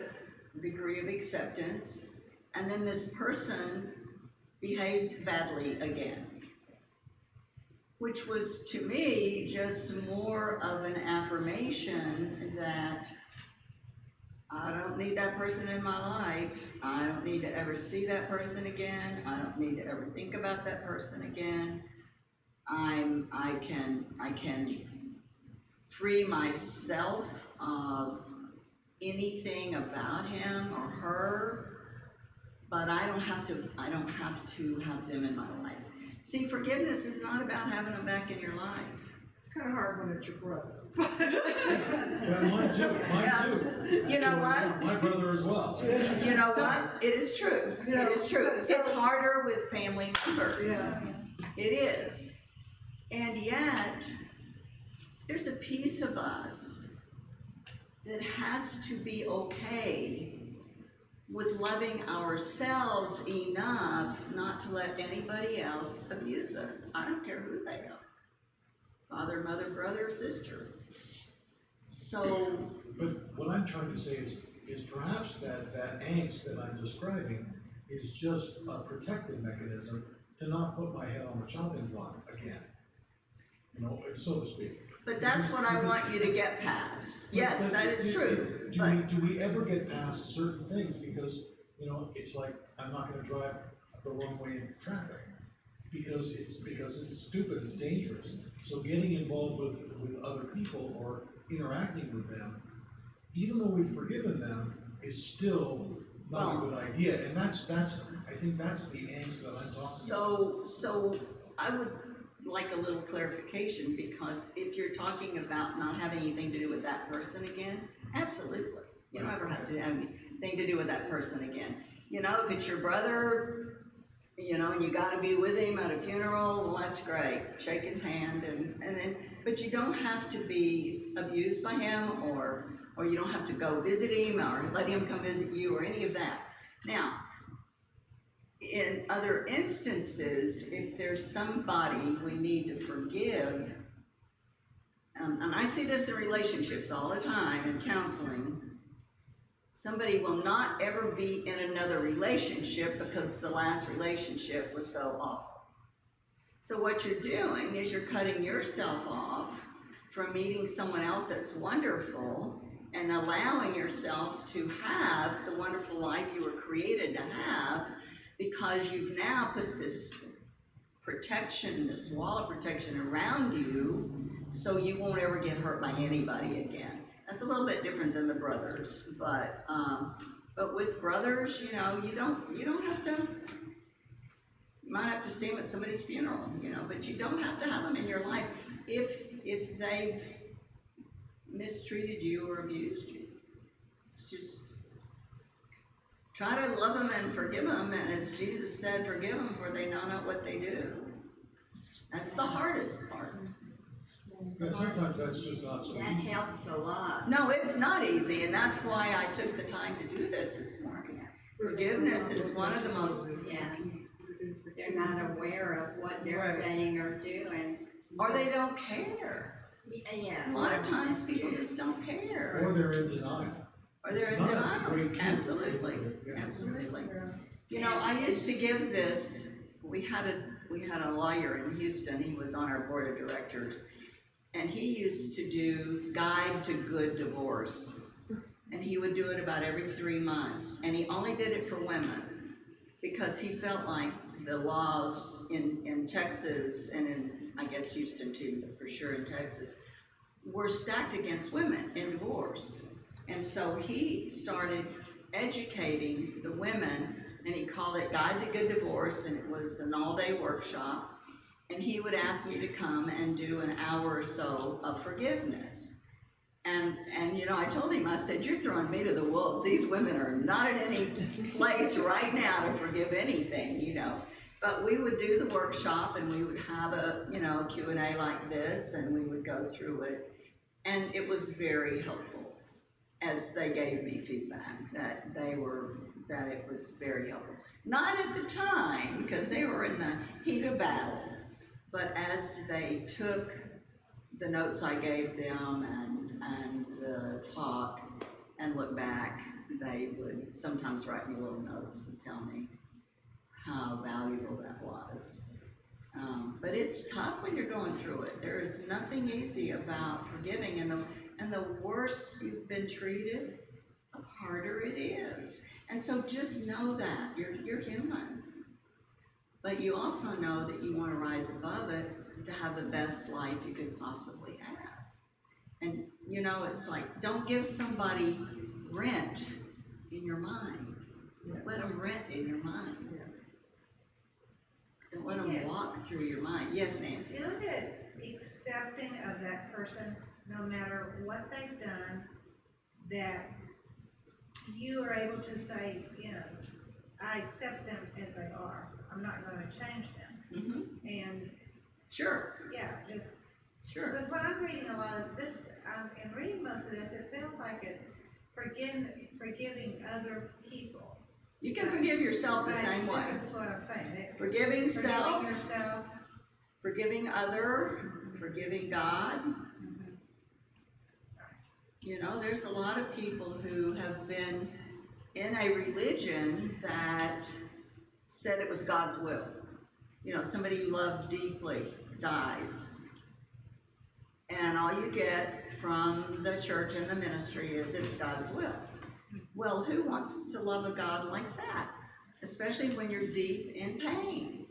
A: degree of acceptance, and then this person behaved badly again, which was to me just more of an affirmation that I don't need that person in my life. I don't need to ever see that person again. I don't need to ever think about that person again. I can free myself of anything about him or her, but I don't have to have them in my life. See, forgiveness is not about having them back in your life.
F: It's kind of hard when it's your brother.
C: Well, mine too.
A: You know what?
C: My brother as well.
A: You know what? It is true.
F: You know,
A: It is true.
F: so-
A: It's harder with family members.
F: Yeah.
A: It is. And yet, there's a piece of us that has to be okay with loving ourselves enough not to let anybody else abuse us. I don't care who they are. Father, mother, brother, sister. So,
C: But what I'm trying to say is, is perhaps that angst that I'm describing is just a protective mechanism to not put my head on the chopping block again. You know, so to speak.
A: But that's what I want you to get past. Yes,
C: But
A: that is true, but,
C: Do we ever get past certain things? Because, you know, it's like, I'm not gonna drive the wrong way in traffic. Because it's stupid, it's dangerous. So getting involved with other people or interacting with them, even though we've forgiven them, is still not a good idea. And that's, I think that's the angst that I'm talking about.
A: so I would like a little clarification, because if you're talking about not having anything to do with that person again, absolutely. You don't ever have to have anything to do with that person again. You know, if it's your brother, you know, and you gotta be with him at a funeral, well, that's great. Shake his hand and then, but you don't have to be abused by him, or you don't have to go visit him or let him come visit you or any of that. Now, in other instances, if there's somebody we need to forgive, and I see this in relationships all the time in counseling, somebody will not ever be in another relationship because the last relationship was so awful. So what you're doing is you're cutting yourself off from meeting someone else that's wonderful and allowing yourself to have the wonderful life you were created to have, because you've now put this protection, this wall of protection around you, so you won't ever get hurt by anybody again. That's a little bit different than the brothers, but with brothers, you know, you don't have to. You might have to see them at somebody's funeral, you know, but you don't have to have them in your life if they've mistreated you or abused you. It's just try to love them and forgive them, and as Jesus said, forgive them for they know not what they do. That's the hardest part.
C: Yeah, sometimes that's just not so
G: That
C: easy.
G: helps a lot.
A: No, it's not easy, and that's why I took the time to do this morning. Forgiveness is one of the most,
G: Yeah, they're not aware of what they're
F: Right.
G: saying or doing.
A: or they don't care.
G: Yeah.
A: A lot of times people just don't care,
C: Or they're in denial.
A: or they're in
C: Denial's a great
A: denial.
C: tool.
A: Absolutely,
C: Yeah.
A: absolutely. You know, I used to give this, we had a lawyer in Houston, he was on our board of directors, and he used to do Guide to Good Divorce. And he would do it about every 3 months, and he only did it for women, because he felt like the laws in Texas, and in, I guess Houston too, but for sure in Texas, were stacked against women in divorce. And so he started educating the women, and he called it Guide to Good Divorce, and it was an all-day workshop. And he would ask me to come and do an hour or so of forgiveness. And you know, I told him, I said, you're throwing me to the wolves. These women are not in any place right now to forgive anything, you know. But we would do the workshop, and we would have a, you know, Q&A like this, and we would go through it. And it was very helpful, as they gave me feedback, that it was very helpful. Not at the time, because they were in the heat of battle, but as they took the notes I gave them and the talk and look back, they would sometimes write me little notes and tell me how valuable that was. But it's tough when you're going through it. There is nothing easy about forgiving, and the worse you've been treated, the harder it is. And so just know that you're human, but you also know that you want to rise above it to have the best life you could possibly have. And you know, it's like, don't give somebody rent in your mind. Don't let them rent in your mind. Don't let them walk through your mind. Yes, Nancy?
H: Feel good, accepting of that person, no matter what they've done, that you are able to say, you know, I accept them as they are. I'm not gonna change them. And
A: Sure,
H: yeah, just,
A: sure.
H: because when I'm reading a lot of this, in reading most of this, it feels like it's forgiving other people.
A: You can forgive yourself the
H: But
A: same way.
H: This is what I'm saying.
A: Forgiving self,
H: Forgiving yourself.
A: forgiving other, forgiving God. You know, there's a lot of people who have been in a religion that said it was God's will. You know, somebody you love deeply dies, and all you get from the church and the ministry is it's God's will. Well, who wants to love a God like that? Especially when you're deep in pain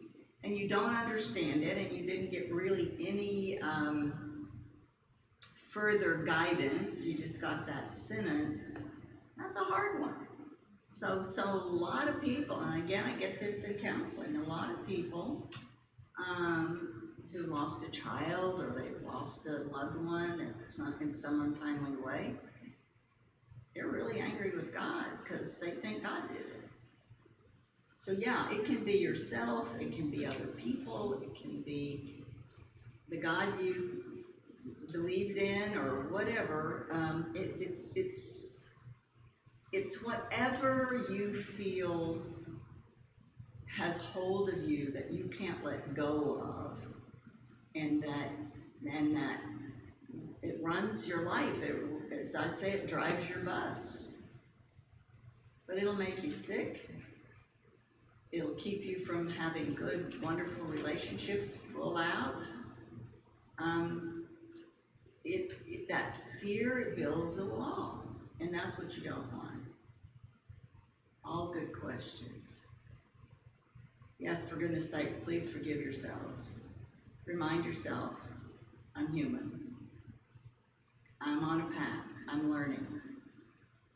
A: and you don't understand it and you didn't get really any further guidance, you just got that sentence. That's a hard one. So a lot of people, and again, I get this in counseling, a lot of people who lost a child or they lost a loved one in some untimely way, they're really angry with God because they think God did it. So yeah, it can be yourself, it can be other people, it can be the God you believed in or whatever. It's whatever you feel has hold of you that you can't let go of, and that it runs your life. As I say, it drives your bus. But it'll make you sick. It'll keep you from having good, wonderful relationships full out. That fear builds a wall, and that's what you don't want. All good questions. Yes, for goodness sake, please forgive yourselves. Remind yourself, I'm human. I'm on a path. I'm learning.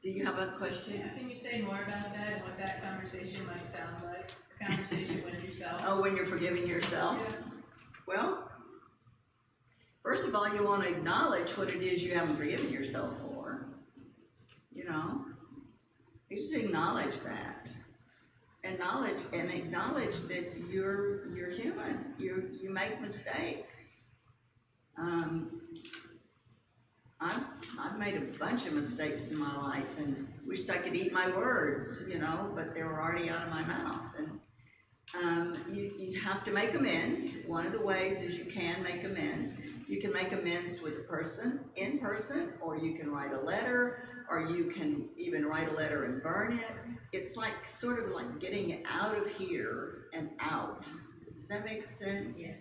A: Do you have a question?
D: Yeah, can you say more about that and what that conversation might sound like? A conversation with yourself?
A: Oh, when you're forgiving yourself?
D: Yes.
A: Well, first of all, you want to acknowledge what it is you haven't forgiven yourself for. You know? You just acknowledge that. Acknowledge that you're human. You make mistakes. I've made a bunch of mistakes in my life and wished I could eat my words, you know, but they were already out of my mouth. And you have to make amends. One of the ways is you can make amends. You can make amends with a person, in person, or you can write a letter, or you can even write a letter and burn it. It's like sort of like getting out of here and out. Does that make sense?
H: Yeah.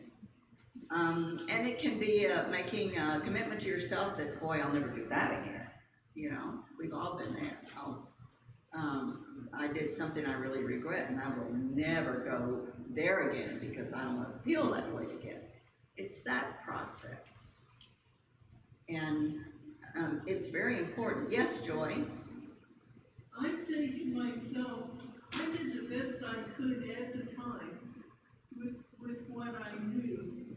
A: And it can be making a commitment to yourself that, boy, I'll never do that again. You know, we've all been there. I did something I really regret, and I will never go there again because I don't want to feel that way again. It's that process. And it's very important. Yes, Joy?
I: I say to myself, I did the best I could at the time with what I knew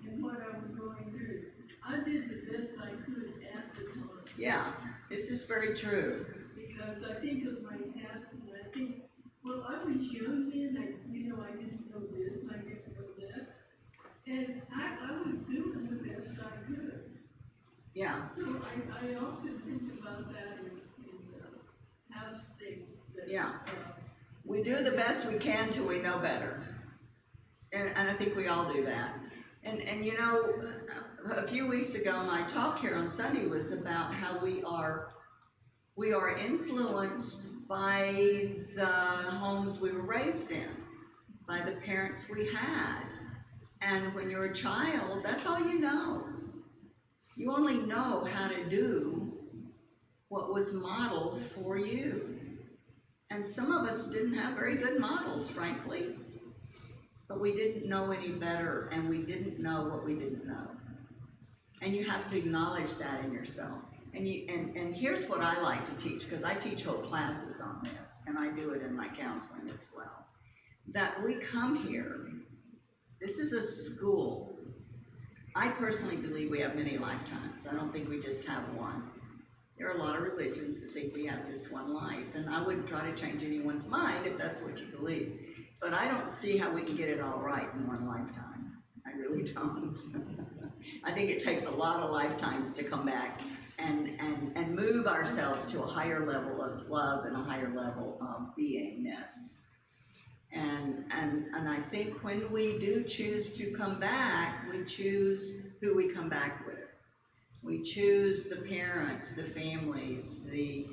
I: and what I was going through. I did the best I could at the time.
A: Yeah, this is very true.
I: Because I think of my past and I think, well, I was young then, I didn't know this and I didn't know that. And I was doing the best I could.
A: Yeah.
I: So I often think about that in past things that.
A: Yeah. We do the best we can till we know better. And I think we all do that. And you know, a few weeks ago, my talk here on Sunday was about how we are influenced by the homes we were raised in, by the parents we had. And when you're a child, that's all you know. You only know how to do what was modeled for you. And some of us didn't have very good models, frankly. But we didn't know any better, and we didn't know what we didn't know. And you have to acknowledge that in yourself. And here's what I like to teach, because I teach whole classes on this, and I do it in my counseling as well. That we come here, this is a school. I personally believe we have many lifetimes. I don't think we just have one. There are a lot of religions that think we have just one life, and I wouldn't try to change anyone's mind if that's what you believe. But I don't see how we can get it all right in one lifetime. I really don't. I think it takes a lot of lifetimes to come back and move ourselves to a higher level of love and a higher level of beingness. And I think when we do choose to come back, we choose who we come back with. We choose the parents, the families, the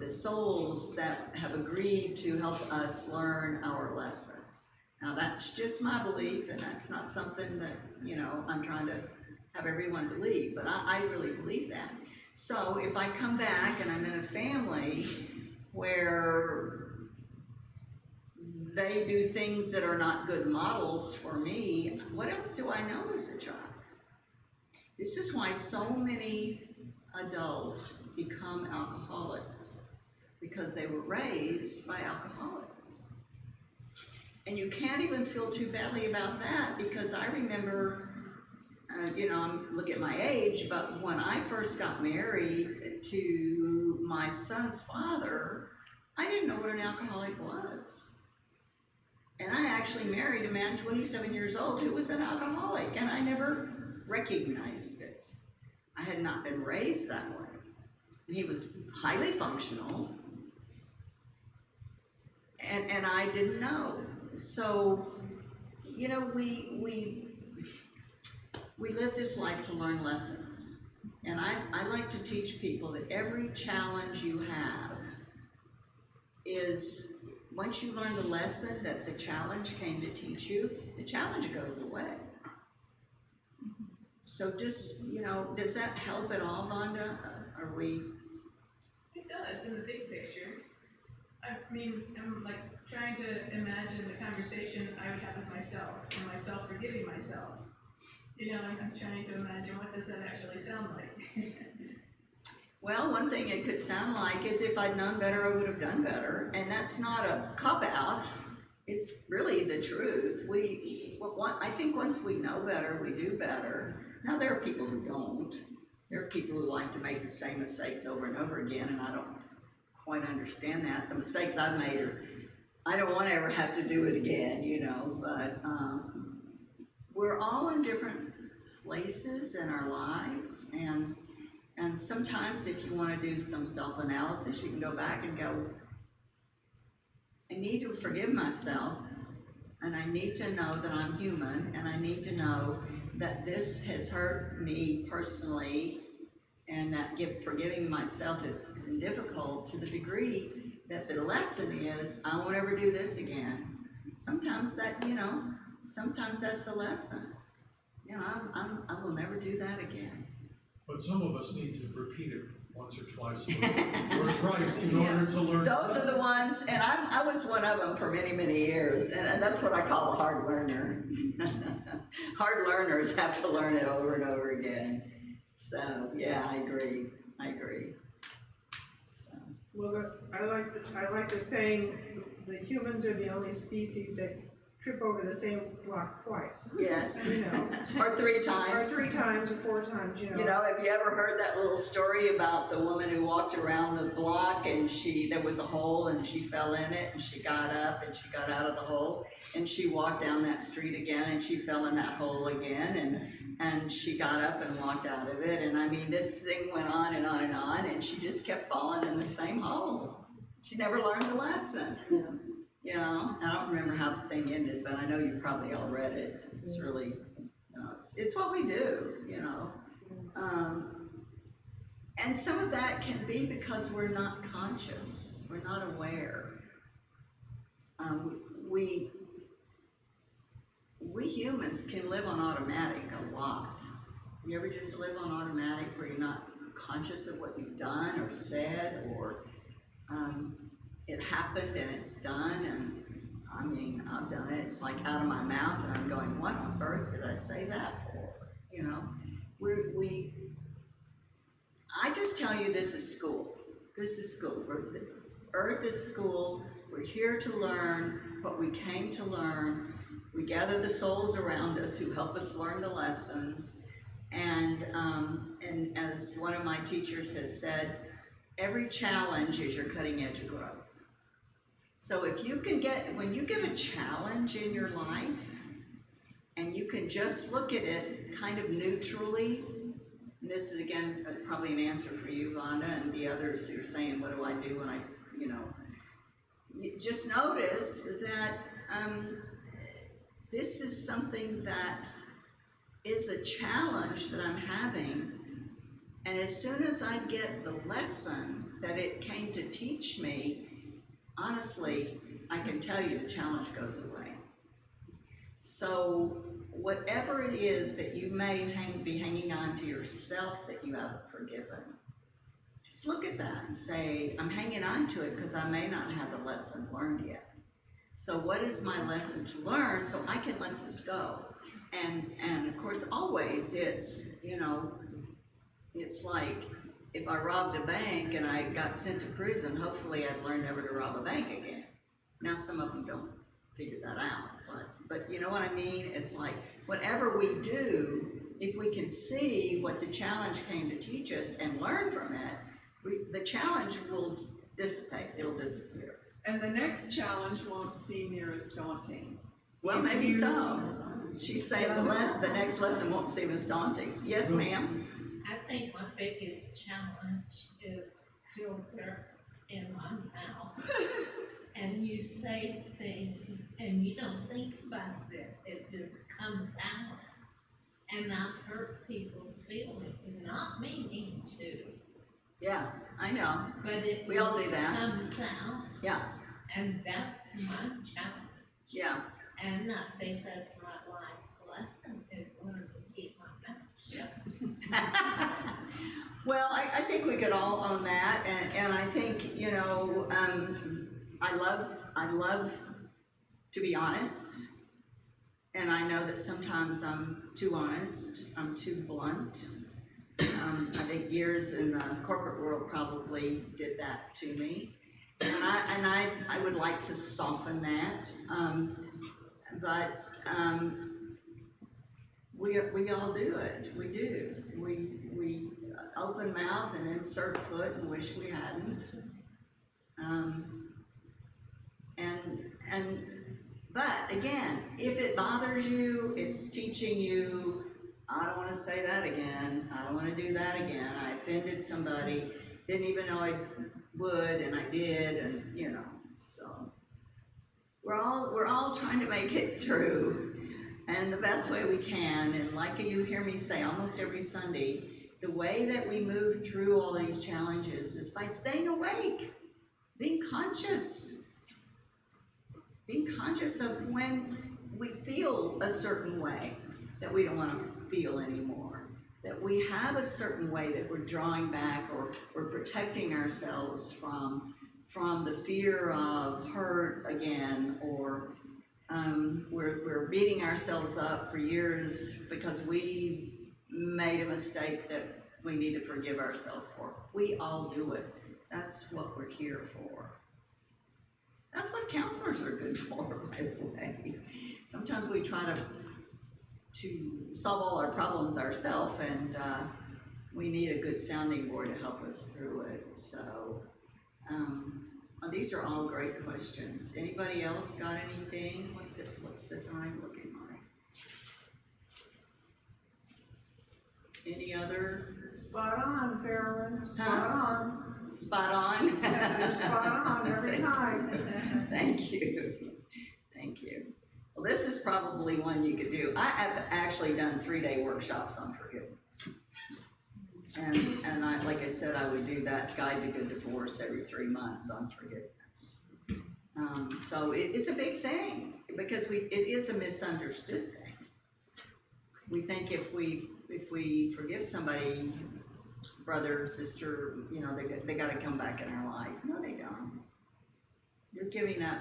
A: souls that have agreed to help us learn our lessons. Now, that's just my belief, and that's not something that, I'm trying to have everyone believe, but I really believe that. So if I come back and I'm in a family where they do things that are not good models for me, what else do I know as a child? This is why so many adults become alcoholics, because they were raised by alcoholics. And you can't even feel too badly about that, because I remember, look at my age, but when I first got married to my son's father, I didn't know what an alcoholic was. And I actually married a man 27 years old who was an alcoholic, and I never recognized it. I had not been raised that way. He was highly functional, and I didn't know. So, we live this life to learn lessons. And I like to teach people that every challenge you have is, once you learn the lesson that the challenge came to teach you, the challenge goes away. So just, does that help at all, Vonda? Are we?
D: It does, in the big picture. I mean, I'm like trying to imagine the conversation I would have with myself, and myself forgiving myself. I'm trying to imagine, what does that actually sound like?
A: Well, one thing it could sound like is, if I'd known better, I would have done better. And that's not a cop-out. It's really the truth. I think once we know better, we do better. Now, there are people who don't. There are people who like to make the same mistakes over and over again, and I don't quite understand that. The mistakes I've made are, I don't want to ever have to do it again, but we're all in different places in our lives, and sometimes if you want to do some self-analysis, you can go back and go, I need to forgive myself, and I need to know that I'm human, and I need to know that this has hurt me personally, and that forgiving myself has been difficult to the degree that the lesson is, I won't ever do this again. Sometimes sometimes that's the lesson. I will never do that again.
C: But some of us need to repeat it once or twice or thrice in order to learn.
A: Those are the ones, and I was one of them for many, many years, and that's what I call a hard learner. Hard learners have to learn it over and over again. So, yeah, I agree. So.
F: Well, I like the saying, the humans are the only species that trip over the same rock twice.
A: Yes.
F: Or
A: 3 times.
F: Or 3 times or 4 times,
A: Have you ever heard that little story about the woman who walked around the block and there was a hole and she fell in it, and she got up and she got out of the hole, and she walked down that street again and she fell in that hole again, and she got up and walked out of it, and I mean, this thing went on and on and on, and she just kept falling in the same hole. She never learned the lesson. I don't remember how the thing ended, but I know you probably all read it. It's really, it's what we do, and some of that can be because we're not conscious, we're not aware. We humans can live on automatic a lot. You ever just live on automatic where you're not conscious of what you've done or said, or it happened and it's done, and I mean, I've done it. It's like out of my mouth, and I'm going, what on earth did I say that for? I just tell you, this is school. This is school. Earth is school. We're here to learn what we came to learn. We gather the souls around us who help us learn the lessons. And as one of my teachers has said, every challenge is your cutting edge of growth. So if you can when you get a challenge in your life, and you can just look at it kind of neutrally, and this is again probably an answer for you, Vonda, and the others who are saying, what do I do when you just notice that this is something that is a challenge that I'm having. And as soon as I get the lesson that it came to teach me, honestly, I can tell you the challenge goes away. So whatever it is that you may be hanging on to yourself that you haven't forgiven, just look at that and say, I'm hanging on to it because I may not have the lesson learned yet. So what is my lesson to learn so I can let this go? And of course, always it's, you know, it's like if I robbed a bank and I got sent to prison, hopefully I'd learn never to rob a bank again. Now some of them don't figure that out, but you know what I mean? It's like whatever we do, if we can see what the challenge came to teach us and learn from it, the challenge will dissipate, it'll disappear.
B: And the next challenge won't seem near as daunting.
A: Well,
B: If
A: maybe
B: you-
A: so. She's saying the next lesson won't seem as daunting. Yes, ma'am?
J: I think my biggest challenge is filter in my mouth. And you say things and you don't think about it, it just comes out. And I've hurt people's feelings, not meaning to,
A: Yes, I know.
J: but it
A: We all do
J: just
A: that.
J: comes out.
A: Yeah,
J: And that's my challenge.
A: yeah.
J: And I think that's my life's lesson, is learn to keep my mouth shut.
A: Well, I think we could all own that, and I think, you know, I love to be honest, and I know that sometimes I'm too honest, I'm too blunt. I think years in the corporate world probably did that to me, and I would like to soften that, but we all do it. We do. We open mouth and insert foot and wish we hadn't. But again, if it bothers you, it's teaching you, I don't want to say that again. I don't want to do that again. I offended somebody, didn't even know I would, and I did, and you know, so we're all trying to make it through, and the best way we can. And like you hear me say almost every Sunday, the way that we move through all these challenges is by staying awake, being conscious of when we feel a certain way that we don't want to feel anymore, that we have a certain way that we're drawing back or we're protecting ourselves from the fear of hurt again, or we're beating ourselves up for years because we made a mistake that we need to forgive ourselves for. We all do it. That's what we're here for. That's what counselors are good for, by the way. Sometimes we try to solve all our problems ourselves, and we need a good sounding board to help us through it. So these are all great questions. Anybody else got anything? What's the time looking like? Any other?
F: Spot on, Farrell, spot on.
A: Spot on?
F: Yeah, you're spot on every time.
A: Thank you. Thank you. Well, this is probably one you could do. I have actually done 3-day workshops on forgiveness. And like I said, I would do that Guide to Good Divorce every 3 months on forgiveness. So it's a big thing because it is a misunderstood thing. We think if we forgive somebody, brother, sister, you know, they got to come back in our life. No, they don't. You're giving up.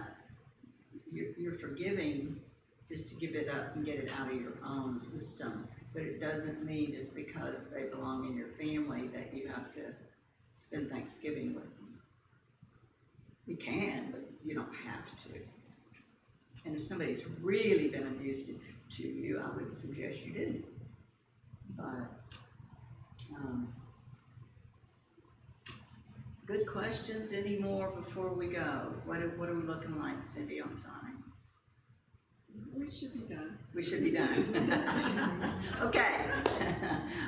A: You're forgiving just to give it up and get it out of your own system. But it doesn't mean just because they belong in your family that you have to spend Thanksgiving with them. You can, but you don't have to. And if somebody's really been abusive to you, I would suggest you didn't. But good questions. Any more before we go? What are we looking like, Cindy, on time?
B: We should be done.
A: We should be done. Okay.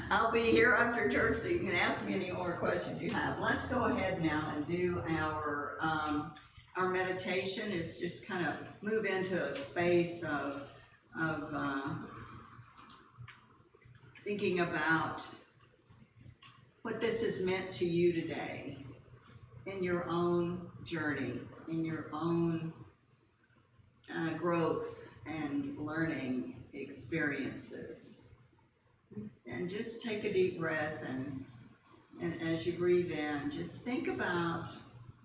A: I'll be here after church, so you can ask me any more questions you have. Let's go ahead now and do our meditation. Is just kind of move into a space of thinking about what this has meant to you today in your own journey, in your own growth and learning experiences. And just take a deep breath, and as you breathe in, just think about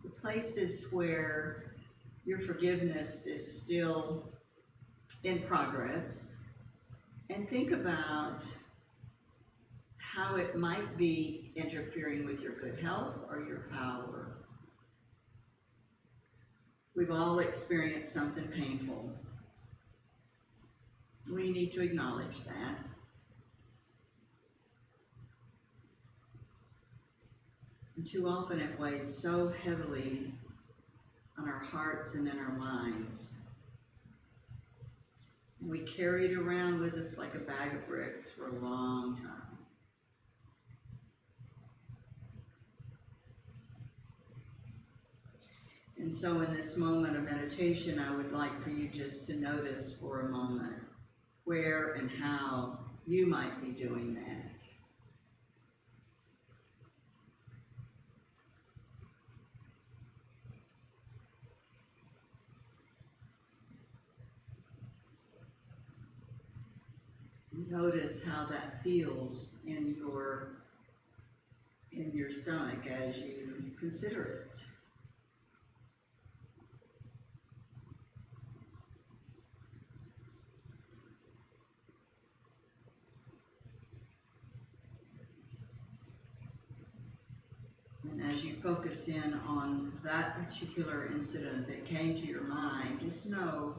A: the places where your forgiveness is still in progress, and think about how it might be interfering with your good health or your power. We've all experienced something painful. We need to acknowledge that. And too often it weighs so heavily on our hearts and in our minds. And we carry it around with us like a bag of bricks for a long time. And so in this moment of meditation, I would like for you just to notice for a moment where and how you might be doing that. Notice how that feels in your stomach as you consider it. And as you focus in on that particular incident that came to your mind, just know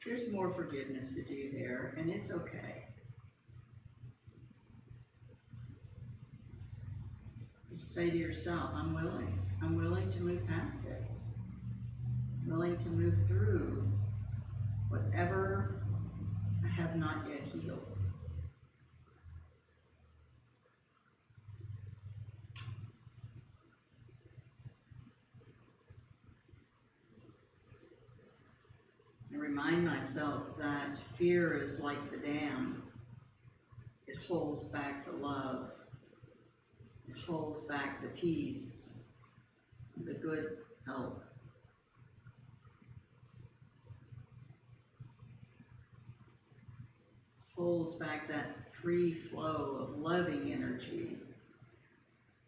A: there's more forgiveness to do there, and it's okay. Just say to yourself, I'm willing to move past this. I'm willing to move through whatever I have not yet healed. I remind myself that fear is like the dam. It holds back the love. It holds back the peace, the good health. Holds back that free flow of loving energy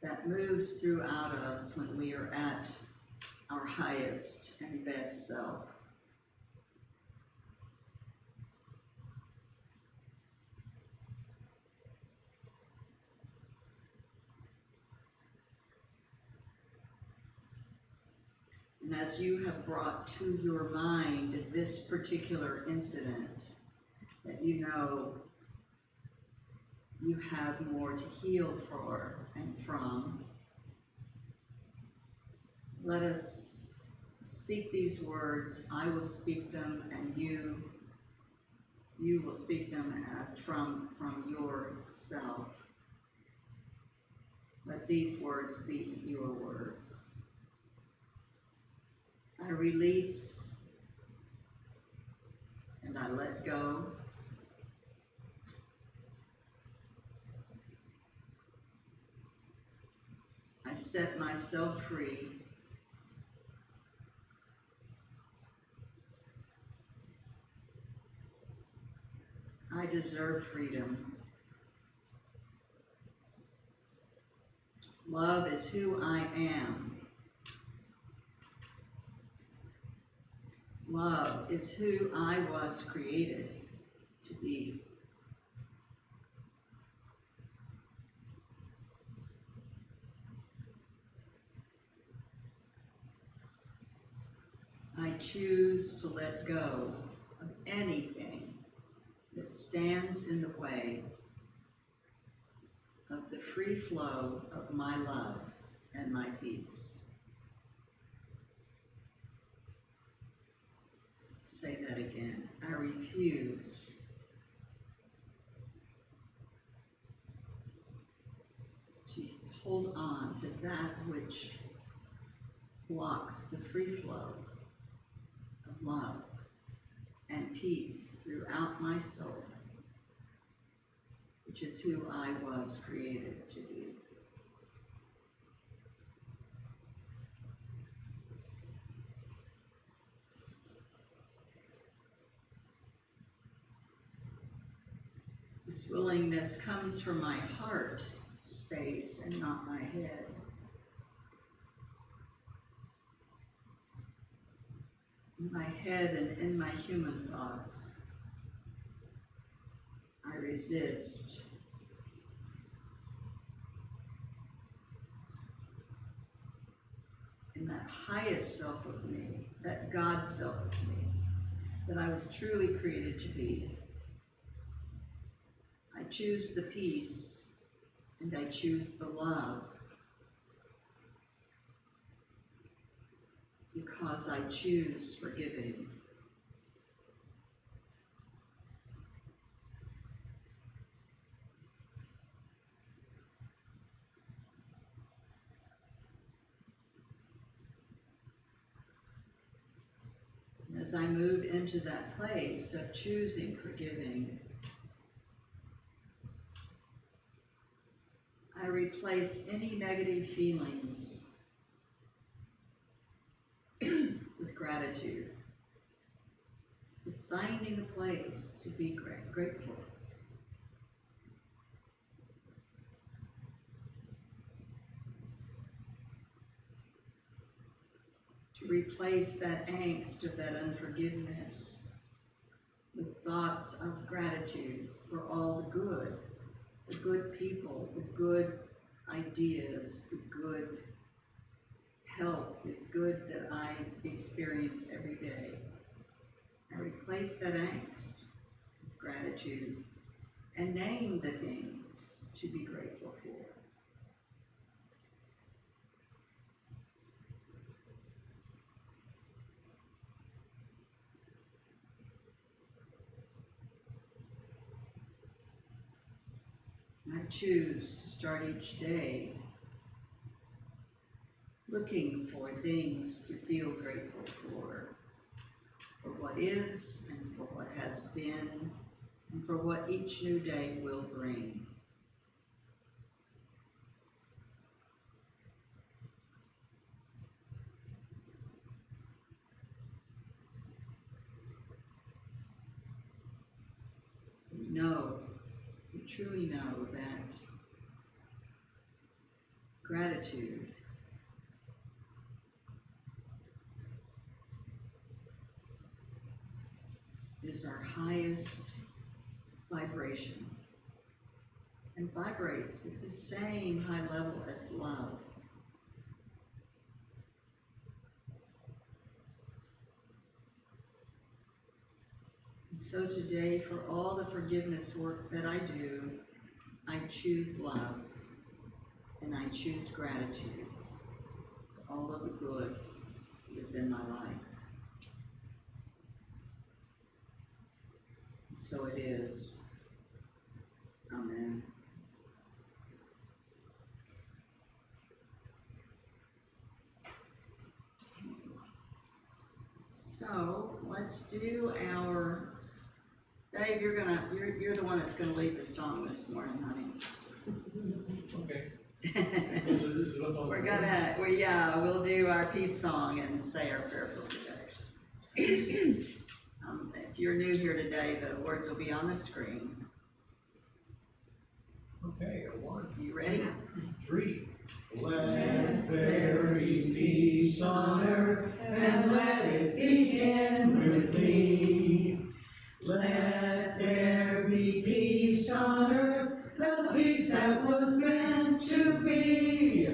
A: that moves throughout us when we are at our highest and best self. And as you have brought to your mind this particular incident that you know you have more to heal for and from, let us speak these words. I will speak them, and you will speak them from yourself. Let these words be your words. I release and I let go. I set myself free. I deserve freedom. Love is who I am. Love is who I was created to be. I choose to let go of anything that stands in the way of the free flow of my love and my peace. Say that again. I refuse to hold on to that which blocks the free flow of love and peace throughout my soul. which is who I was created to be. This willingness comes from my heart space and not my head. In my head and in my human thoughts, I resist. In that highest self of me, that God self of me, that I was truly created to be, I choose the peace and I choose the love because I choose forgiving. And as I move into that place of choosing forgiving, I replace any negative feelings with gratitude, with finding a place to be grateful. To replace that angst of that unforgiveness with thoughts of gratitude for all the good people, the good ideas, the good health, the good that I experience every day. I replace that angst with gratitude and name the things to be grateful for. I choose to start each day looking for things to feel grateful for what is and for what has been and for what each new day will bring. We truly know that gratitude is our highest vibration and vibrates at the same high level as love. And so today, for all the forgiveness work that I do, I choose love and I choose gratitude for all of the good that is in my life. And so it is. Amen. So let's do our, Dave, you're the one that's gonna lead the song this morning, honey.
C: Okay.
A: We'll do our peace song and say our prayer for protection. If you're new here today, the words will be on the screen.
C: Okay, a 1,
A: You ready?
C: 3. Let there be peace on earth, and let it begin with me. Let there be peace on earth, the peace that was meant to be.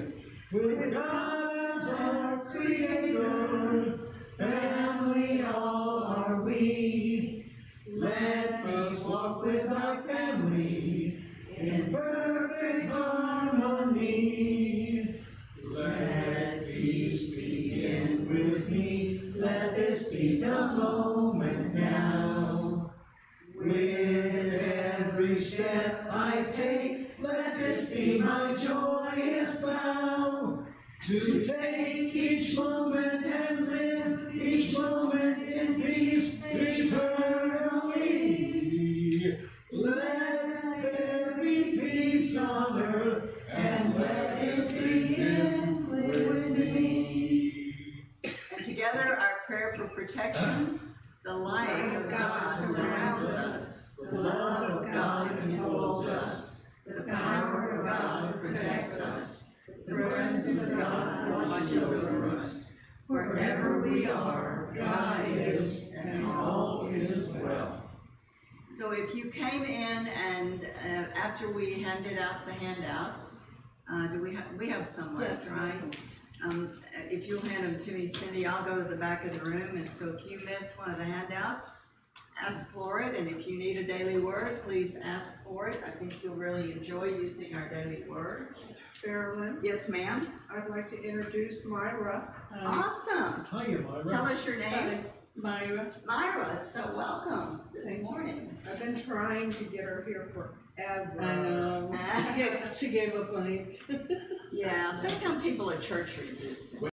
C: With God as our Creator, family all are we. Let us walk with our family in perfect harmony. Let peace begin with me. Let this be the moment now. With every step I take, let this be my joyous vow. To take each moment and live each moment in peace eternally. Let there be
G: God surrounds us. The love of God enfolds us. The power of God protects us. The presence of God watches over us. Wherever we are, God is, and all is well.
A: So if you came in and after we handed out the handouts, we have some left, right? If you'll hand them to me, Cindy, I'll go to the back of the room, and so if you missed one of the handouts, ask for it, and if you need a daily word, please ask for it. I think you'll really enjoy using our daily word.
F: Marilyn,
A: Yes, ma'am?
F: I'd like to introduce Myra.
A: Awesome.
C: Hiya, Myra.
A: Tell us your name.
B: Myra.
A: Myra, so welcome this morning.
F: I've been trying to get her here forever.
B: I know. She gave up on it.
A: Yeah, sometimes people are church resistant.